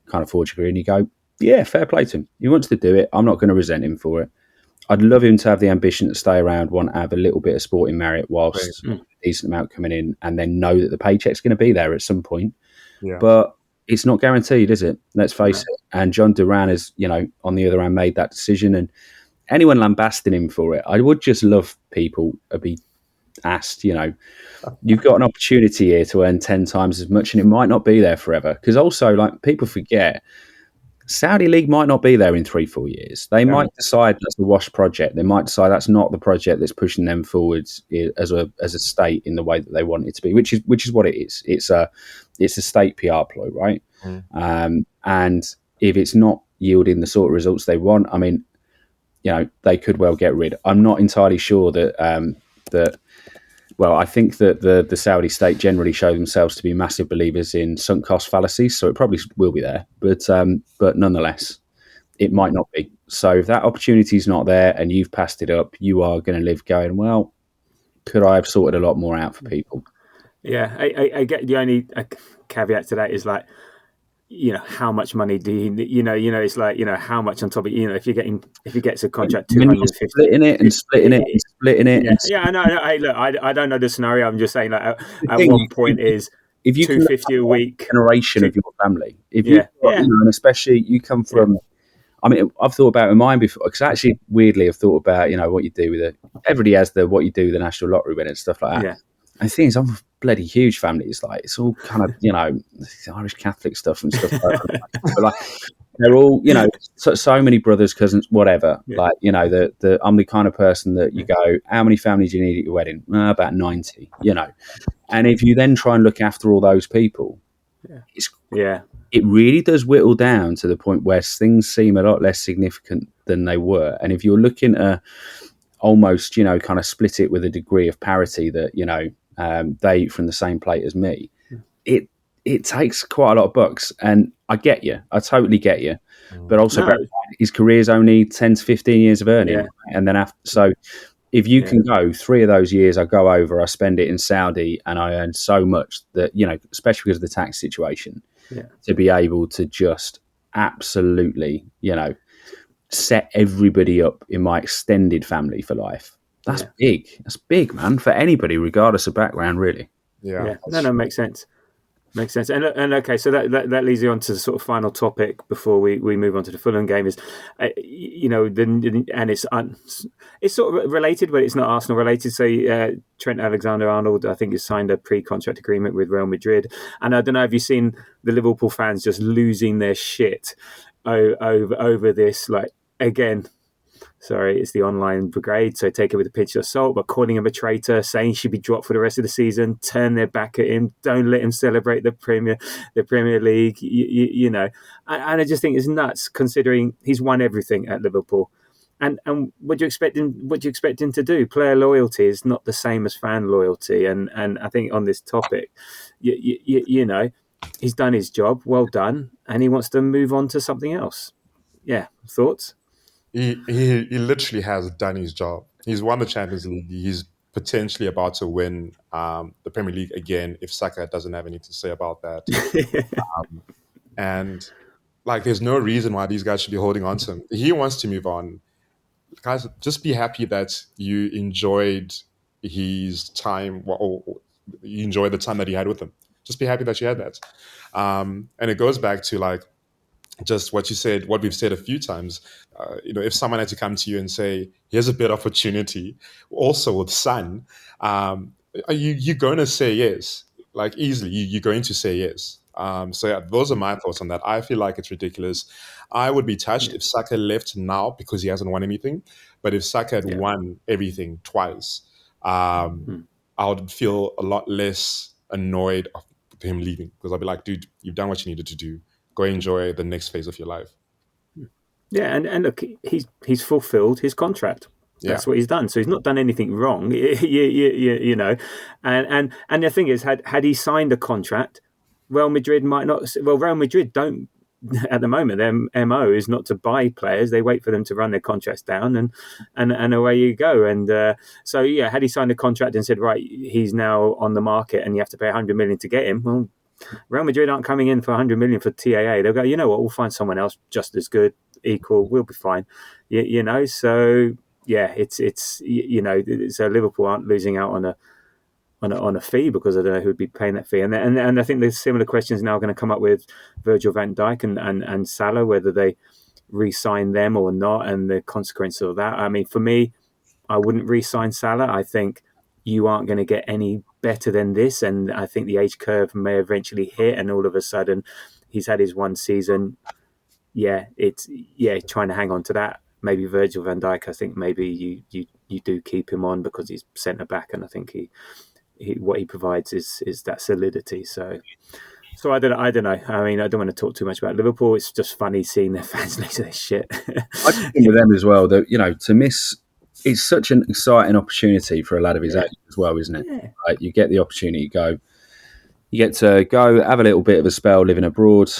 kind of forge a career. And you go, yeah, fair play to him. He wants to do it. I'm not going to resent him for it. I'd love him to have the ambition to stay around, want to have a little bit of sporting merit whilst a decent amount coming in, and then know that the paycheck's going to be there at some point. yeah, But it's not guaranteed, is it? Let's face it. And John Duran has, on the other hand, made that decision. And anyone lambasting him for it, I would just love people to be asked, you've got an opportunity here to earn 10 times as much, and it might not be there forever. Because also, like, people forget, Saudi League might not be there in 3-4 years. They might decide that's a wash project. They might decide that's not the project that's pushing them forwards as a state in the way that they want it to be, which is what it is. It's a state PR ploy, right? And if it's not yielding the sort of results they want, I mean, they could well get rid. I'm not entirely sure that. Well, I think that the Saudi state generally show themselves to be massive believers in sunk cost fallacies, so it probably will be there. But nonetheless, it might not be. So if that opportunity is not there and you've passed it up, you are going to live going, well, could I have sorted a lot more out for people? Yeah, I get the only caveat to that is like, how much money do you it's like, how much on top of, if he gets a contract 250, splitting it and splitting it and splitting it. Yeah, I know. Look, I don't know the scenario. I'm just saying, like, at one point is if you 250 a week generation of your family, and especially you come from. I mean, I've thought about it in mine before, because actually, weirdly, I've thought about what you do with it. Everybody has what you do with the national lottery win and stuff like that. Yeah. And the thing is, I'm a bloody huge family. It's like, it's all kind of, Irish Catholic stuff and stuff like that. But like, they're all, so many brothers, cousins, whatever. Yeah. Like, I'm the kind of person that you go, how many families do you need at your wedding? About 90, And if you then try and look after all those people, it really does whittle down to the point where things seem a lot less significant than they were. And if you're looking at almost, kind of split it with a degree of parity that, they eat from the same plate as me, it takes quite a lot of bucks. And I get you. I totally get you. But also, his career's only 10 to 15 years of earning. Yeah. And then so if you can go 3 of those years, I go over, I spend it in Saudi, and I earn so much that, especially because of the tax situation, to be able to just absolutely, set everybody up in my extended family for life. That's big. That's big, man, for anybody, regardless of background, really. Yeah. No, makes sense. Makes sense. And okay, so that leads you on to the sort of final topic before we move on to the Fulham game is, and it's sort of related, but it's not Arsenal related. So Trent Alexander-Arnold, I think, has signed a pre-contract agreement with Real Madrid, and I don't know if you've seen the Liverpool fans just losing their shit over this. Like, again, sorry, it's the online brigade, so take it with a pinch of salt, but calling him a traitor, saying he should be dropped for the rest of the season, turn their back at him, don't let him celebrate the Premier League, you know. And I just think it's nuts, considering he's won everything at Liverpool. And what do you expect him to do? Player loyalty is not the same as fan loyalty. And I think on this topic, you know, he's done his job, well done, and he wants to move on to something else. Yeah, thoughts? He literally has done his job. He's won the Champions League. He's potentially about to win the Premier League again if Saka doesn't have anything to say about that. And like, there's no reason why these guys should be holding on to him. He wants to move on. Guys, just be happy that you enjoyed his time, or you enjoyed the time that he had with him. Just be happy that you had that. And it goes back to like just what you said, what we've said a few times. If someone had to come to you and say, "Here's a bit of opportunity," also with Son, you're going to say yes, like easily. You're going to say yes. So yeah, those are my thoughts on that. I feel like it's ridiculous. I would be touched if Saka left now because he hasn't won anything. But if Saka had won everything twice, I would feel a lot less annoyed of him leaving, because I'd be like, dude, you've done what you needed to do. Go enjoy the next phase of your life. Yeah, and look, he's fulfilled his contract. That's what he's done. So he's not done anything wrong, you know. And the thing is, had he signed a contract, Real Madrid might not. Well, Real Madrid don't at the moment. Their MO is not to buy players. They wait for them to run their contracts down, and away you go. And so yeah, had he signed a contract and said, right, he's now on the market, and you have to pay 100 million to get him, well, Real Madrid aren't coming in for 100 million for TAA. They'll go, you know what, we'll find someone else just as good, equal, we'll be fine. You know, so yeah, it's you know, so Liverpool aren't losing out on a fee, because I don't know who'd be paying that fee. And I think there's similar questions now going to come up with Virgil van Dijk and Salah, whether they re-sign them or not, and the consequences of that. I mean, for me, I wouldn't re-sign Salah. I think you aren't going to get any better than this, and I think the age curve may eventually hit, and all of a sudden he's had his one season. Trying to hang on to that. Maybe Virgil van Dijk, I think maybe you do keep him on because he's centre back, and I think he what he provides is that solidity. So I don't know. I mean, I don't want to talk too much about Liverpool. It's just funny seeing their fans lose their shit. I think with them as well, that, you know, to miss, it's such an exciting opportunity for a lad of his age as well, isn't it? Yeah. Like, you get the opportunity to get to go have a little bit of a spell living abroad,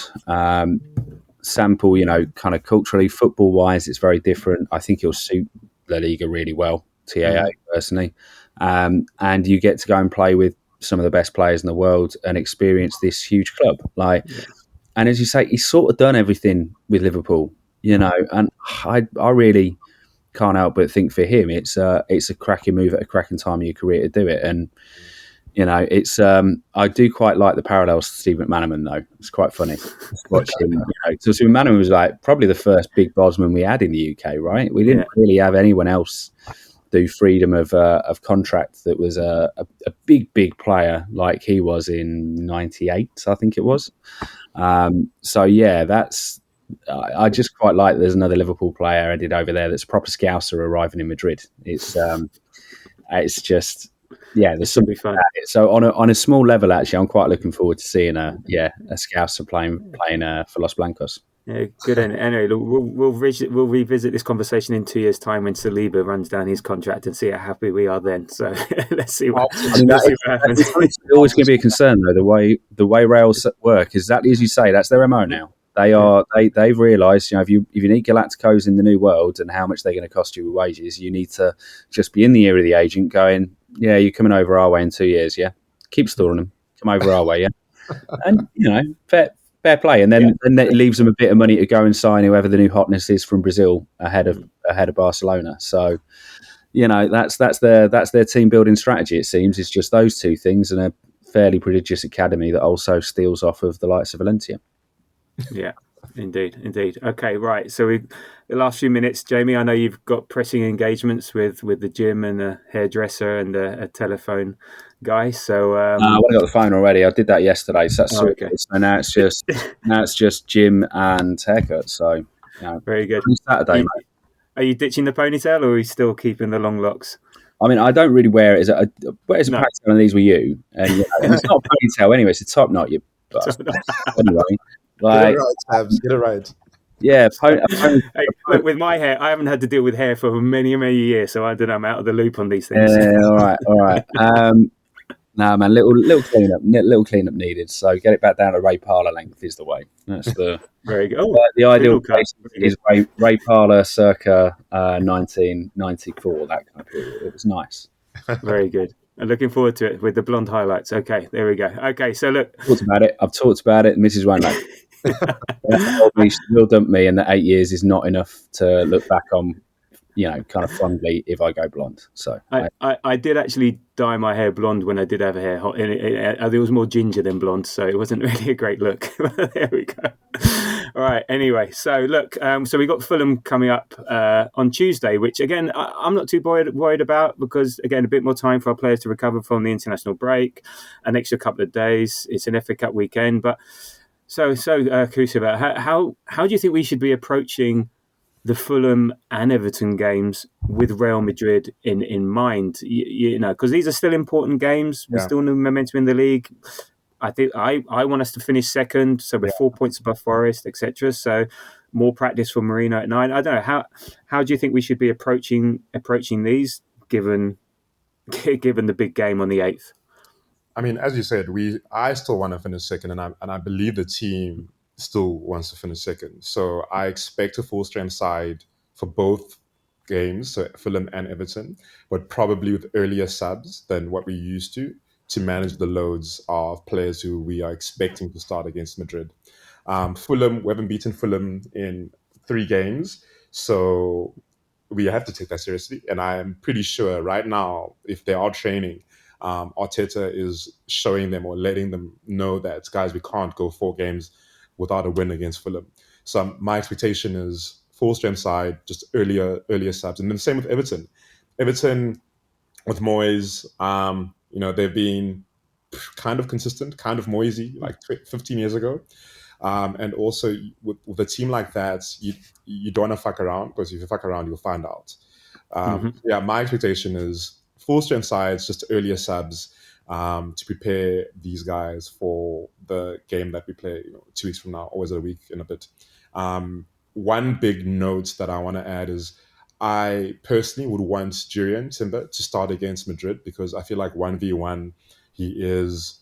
sample, you know, kind of culturally, football wise, it's very different. I think he'll suit La Liga really well, TAA personally. And you get to go and play with some of the best players in the world and experience this huge club. And as you say, he's sort of done everything with Liverpool, you know, and I really can't help but think for him, it's a cracking move at a cracking time in your career to do it. And, you know, it's I do quite like the parallels to Steve McManaman, though. It's quite funny watching. You know, so Steve McManaman was like probably the first big Bosman we had in the UK, right? We didn't really have anyone else do freedom of contract that was a big player like he was in '98, I think it was. So yeah, that's. I just quite like there's another Liverpool player added over there that's proper Scouser arriving in Madrid. It's just. Yeah, there's something fun. So on a small level, actually, I'm quite looking forward to seeing a Scouser playing for Los Blancos. Yeah, good. Anyway, we'll revisit this conversation in 2 years' time when Saliba runs down his contract and see how happy we are then. So let's see what happens. It's always going to be a concern, though. The way Rails work, exactly as you say, that's their MO now. They've realised, you know, if you need Galacticos in the new world and how much they're going to cost you with wages, you need to just be in the ear of the agent going, yeah, you're coming over our way in 2 years, yeah? Keep storing them. Come over our way, yeah? And, you know, fair play. And then it leaves them a bit of money to go and sign whoever the new hotness is from Brazil ahead of Barcelona. So, you know, that's their team building strategy, it seems. It's just those two things and a fairly prodigious academy that also steals off of the likes of Valencia. Yeah, indeed. Okay, right. So the last few minutes, Jamie, I know you've got pressing engagements with the gym and a hairdresser and a telephone guy. So I got the phone already. I did that yesterday, so that's sorted. okay. So now it's just gym and haircut. So Very good. Saturday, mate. Are you ditching the ponytail, or are you still keeping the long locks? I mean, I don't really wear it. I wear it as a ponytail, and these were you. And, and it's not a ponytail anyway. It's a top knot, you bastard. Anyway, get it right, Tabs. Get it right. Yeah, look, with my hair, I haven't had to deal with hair for many years, so I don't know. I'm out of the loop on these things. All right. No, man, little cleanup needed. So get it back down to Ray Parlour length is the way. That's the very good. The ideal case is Ray Parlour circa 1994. That kind of period. It was nice. Very good. I'm looking forward to it with the blonde highlights. Okay, there we go. Okay, so look, I've talked about it. Mrs. won't like it. She will dump me, and the 8 years is not enough to look back on. Kind of fondly if I go blonde. So I did actually dye my hair blonde when I did have a hair. It was more ginger than blonde, so it wasn't really a great look. There we go. All right. Anyway, so look, so we got Fulham coming up on Tuesday, which again I'm not too worried about because again a bit more time for our players to recover from the international break, an extra couple of days. It's an FA Cup weekend, but so Kuziva, how do you think we should be approaching the Fulham and Everton games with Real Madrid in mind, because these are still important games. We're still new momentum in the league. I think I want us to finish second, so we're 4 points above Forest, etc. So more practice for Marino at 9. I don't know how do you think we should be approaching these, given the big game on the 8th? I mean, as you said, I still want to finish second, and I believe the team still wants to finish second. So I expect a full strength side for both games, so Fulham and Everton, but probably with earlier subs than what we used to manage the loads of players who we are expecting to start against Madrid. Fulham, we haven't beaten Fulham in 3 games, so we have to take that seriously. And I'm pretty sure right now, if they are training, Arteta is showing them or letting them know that, guys, we can't go 4 games without a win against Fulham. So my expectation is full strength side, just earlier subs. And then same with Everton. Everton with Moyes, they've been kind of consistent, kind of Moyesy, like 15 years ago. And also with a team like that, you don't want to fuck around, because if you fuck around, you'll find out. My expectation is full strength sides, just earlier subs, to prepare these guys for the game that we play 2 weeks from now, always a week and a bit. One big note that I want to add is I personally would want Jurriën Timber to start against Madrid, because I feel like 1v1 he is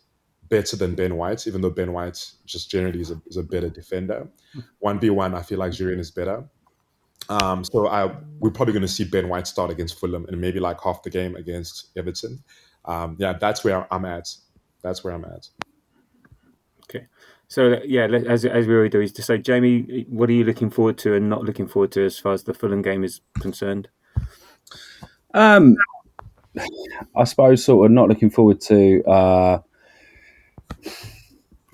better than Ben White, even though Ben White just generally is a better defender. 1v1 I feel like Jurriën is better. So we're probably going to see Ben White start against Fulham and maybe like half the game against Everton. That's where I'm at. Okay. So as we already do, is to say, Jamie, what are you looking forward to and not looking forward to as far as the Fulham game is concerned? I suppose sort of not looking forward to. I'll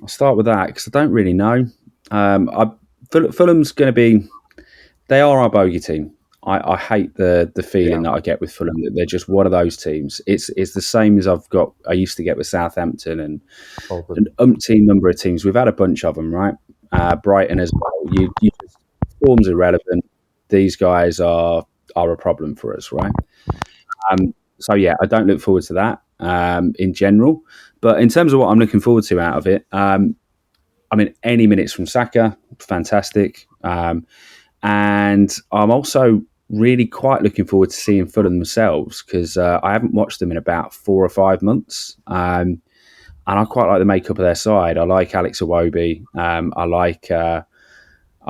start with that because I don't really know. Fulham's going to be. They are our bogey team. I hate the feeling that I get with Fulham, that they're just one of those teams. It's the same as I used to get with Southampton and an umpteen number of teams. We've had a bunch of them, right? Brighton as well. You just, form's irrelevant. These guys are a problem for us, right? So I don't look forward to that in general. But in terms of what I'm looking forward to out of it, I mean, any minutes from Saka, fantastic. And I'm also really quite looking forward to seeing Fulham themselves, because I haven't watched them in about 4 or 5 months. And I quite like the makeup of their side. I like Alex Iwobi. I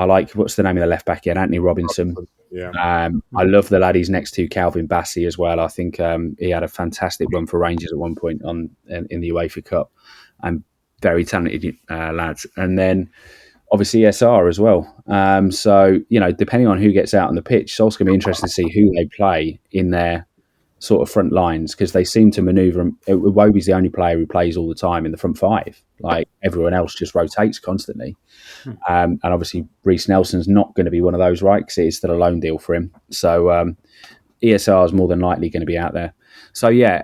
like what's the name of the left back again? Anthony Robinson. I love the lad he's next to, Calvin Bassey, as well. I think he had a fantastic run for Rangers at one point in the UEFA Cup. And very talented lads. And then obviously SR as well. So, depending on who gets out on the pitch, it's also going to be interesting to see who they play in their sort of front lines because they seem to manoeuvre. Iwobi's the only player who plays all the time in the front five. Like everyone else just rotates constantly. And obviously Reece Nelson's not going to be one of those, right? Because it is still a loan deal for him. So ESR is more than likely going to be out there. So yeah,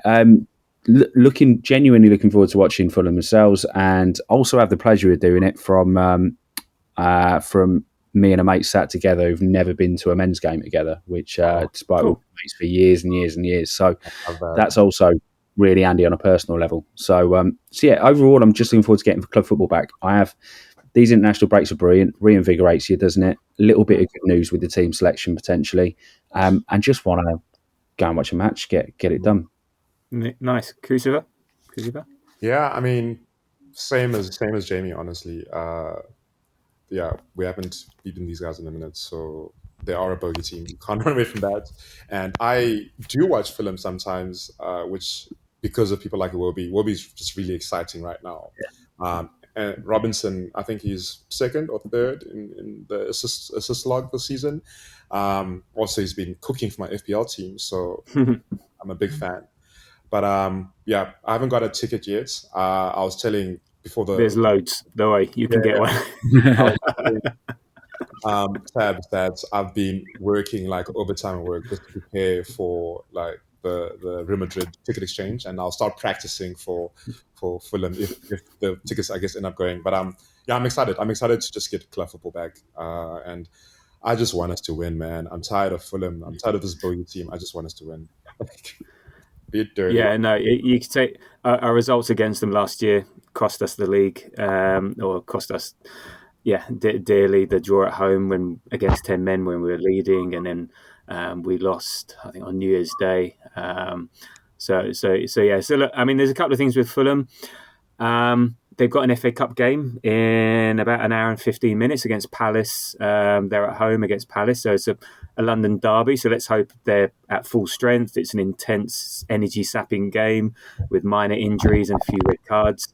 genuinely looking forward to watching Fulham themselves, and also have the pleasure of doing it from me and a mate sat together who've never been to a men's game together, which despite all mates for years and years and years. So that's also really handy on a personal level. So yeah, overall, I'm just looking forward to getting club football back. These international breaks are brilliant, reinvigorates you, doesn't it? A little bit of good news with the team selection potentially, and just want to go and watch a match, get it done. Nice. Kuziva? Yeah, I mean, same as Jamie, honestly. Yeah, we haven't beaten these guys in a minute, so they are a bogey team. You can't run away from that. And I do watch Fulham sometimes, which because of people like Iwobi's just really exciting right now. And Robinson, I think he's second or third in the assist log this season. Also, he's been cooking for my FPL team, so I'm a big fan. But yeah, I haven't got a ticket yet. I was telling before There's loads. Don't worry, you can get one. That I've been working like overtime work just to prepare for like the Real Madrid ticket exchange, and I'll start practicing for Fulham if the tickets I guess end up going. But yeah, I'm excited. I'm excited to just get club football back, and I just want us to win, man. I'm tired of Fulham. I'm tired of this bogey team. I just want us to win. Be it dirty. Yeah, no, you could say our results against them last year cost us the league, or cost us, dearly. The draw at home against 10 men when we were leading, and then we lost, I think, on New Year's Day. So yeah. So look, I mean, there's a couple of things with Fulham. They've got an FA Cup game in about an hour and 15 minutes against Palace. They're at home against Palace, so it's a London derby. So let's hope they're at full strength. It's an intense, energy-sapping game with minor injuries and a few red cards,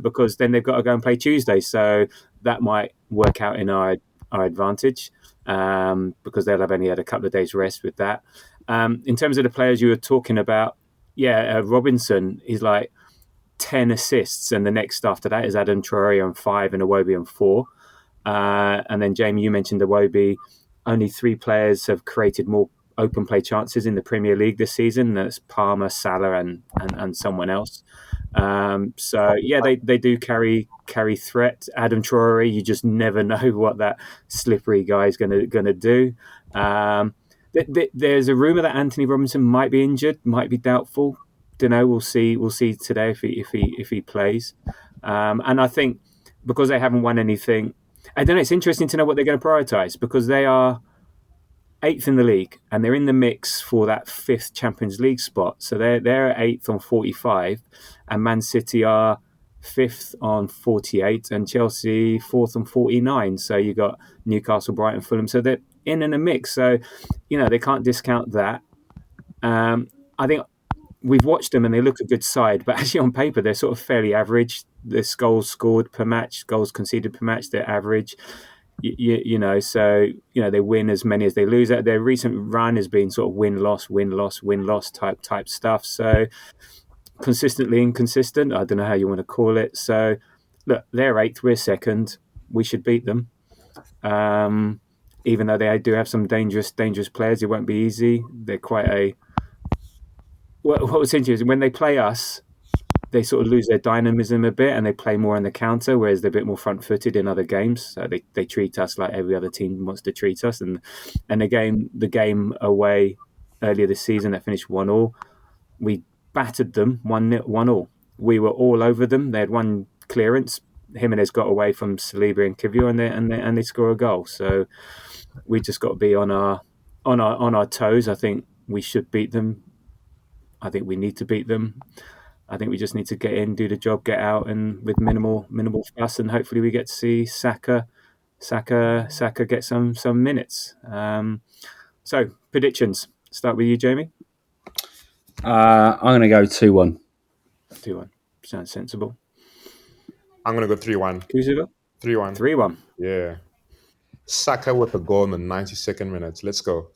because then they've got to go and play Tuesday. So that might work out in our advantage, because they'll have only had a couple of days rest with that. In terms of the players you were talking about, Robinson is like 10 assists, and the next after that is Adam Traore on 5 and Iwobi on 4. And then, Jamie, you mentioned Iwobi. Only 3 players have created more open play chances in the Premier League this season. That's Palmer, Salah, and someone else. So yeah, they do carry threat. Adam Traore, you just never know what that slippery guy is gonna do. There's a rumor that Anthony Robinson might be injured, might be doubtful. Don't know. We'll see today if he plays. And I think because they haven't won anything, I don't know. It's interesting to know what they're going to prioritise, because they are 8th in the league and they're in the mix for that 5th Champions League spot. So they're 8th on 45, and Man City are 5th on 48, and Chelsea 4th on 49. So you got Newcastle, Brighton, Fulham. So they're in a mix. So they can't discount that. I think we've watched them and they look a good side, but actually on paper they're sort of fairly average. The goals scored per match, goals conceded per match, they're average. So they win as many as they lose. Their recent run has been sort of win-loss type stuff. So consistently inconsistent. I don't know how you want to call it. So look, they're 8th, we're 2nd. We should beat them. Even though they do have some dangerous players, it won't be easy. They're quite what was interesting, when they play us, they sort of lose their dynamism a bit and they play more on the counter, whereas they're a bit more front-footed in other games. So they treat us like every other team wants to treat us. And the game away earlier this season that finished 1-1, we battered them 1-0. We were all over them. They had one clearance. Jimenez got away from Saliba and Kivio, and they score a goal. So we just got to be on our toes. I think we should beat them. I think we need to beat them. I think we just need to get in, do the job, get out, and with minimal fuss, and hopefully we get to see Saka get some minutes. So predictions. Start with you, Jamie. I'm going to go 2-1. 2-1. Sounds sensible. I'm going to go 3-1. Kuziva? 3-1. 3-1. Yeah. Saka with a goal in the 92nd minute. Let's go.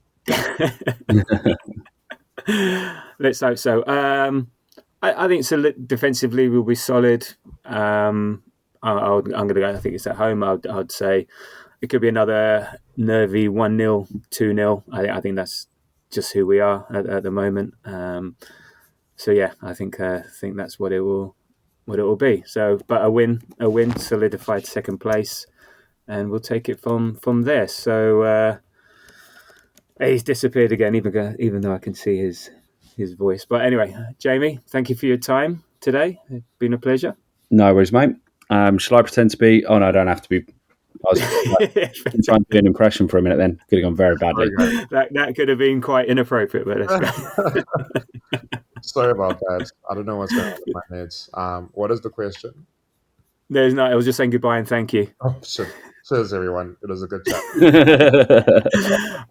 Let's hope so. I think defensively we'll be solid. I'm going to go. I think it's at home. I'd say it could be another nervy 1-0, 2-0. I think that's just who we are at the moment. So yeah, I think that's what it will be. So, but a win, solidified second place, and we'll take it from there. So he's disappeared again, even though I can see his voice. But anyway, Jamie, thank you for your time today. It's been a pleasure. No worries, mate. Shall I pretend to be? Oh no, I don't have to be. I was trying to do an impression for a minute. Then could have gone very badly. That could have been quite inappropriate, but let's go. Sorry about that. I don't know what's going on with my head. What is the question? There's no. I was just saying goodbye and thank you. Oh shit. Cheers, everyone. It was a good chat.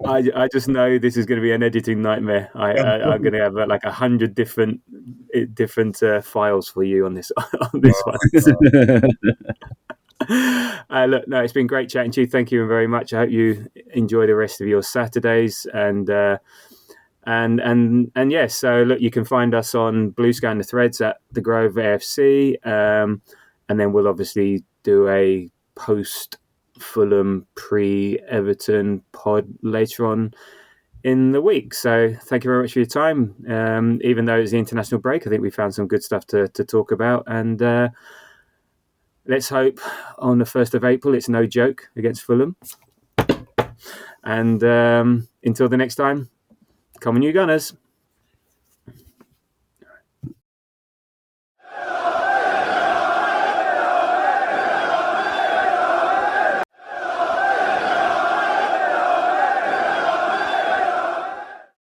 I just know this is going to be an editing nightmare. I'm going to have like 100 different files for you on this one. Look, no, it's been great chatting to you. Thank you very much. I hope you enjoy the rest of your Saturdays and yes. So look, you can find us on Blue Sky and the Threads at the Grove AFC, and then we'll obviously do a post Fulham pre-Everton pod later on in the week. So thank you very much for your time. Even though it's the international break, I think we found some good stuff to talk about, and let's hope on the 1st of April it's no joke against Fulham. And until the next time, come on you Gunners.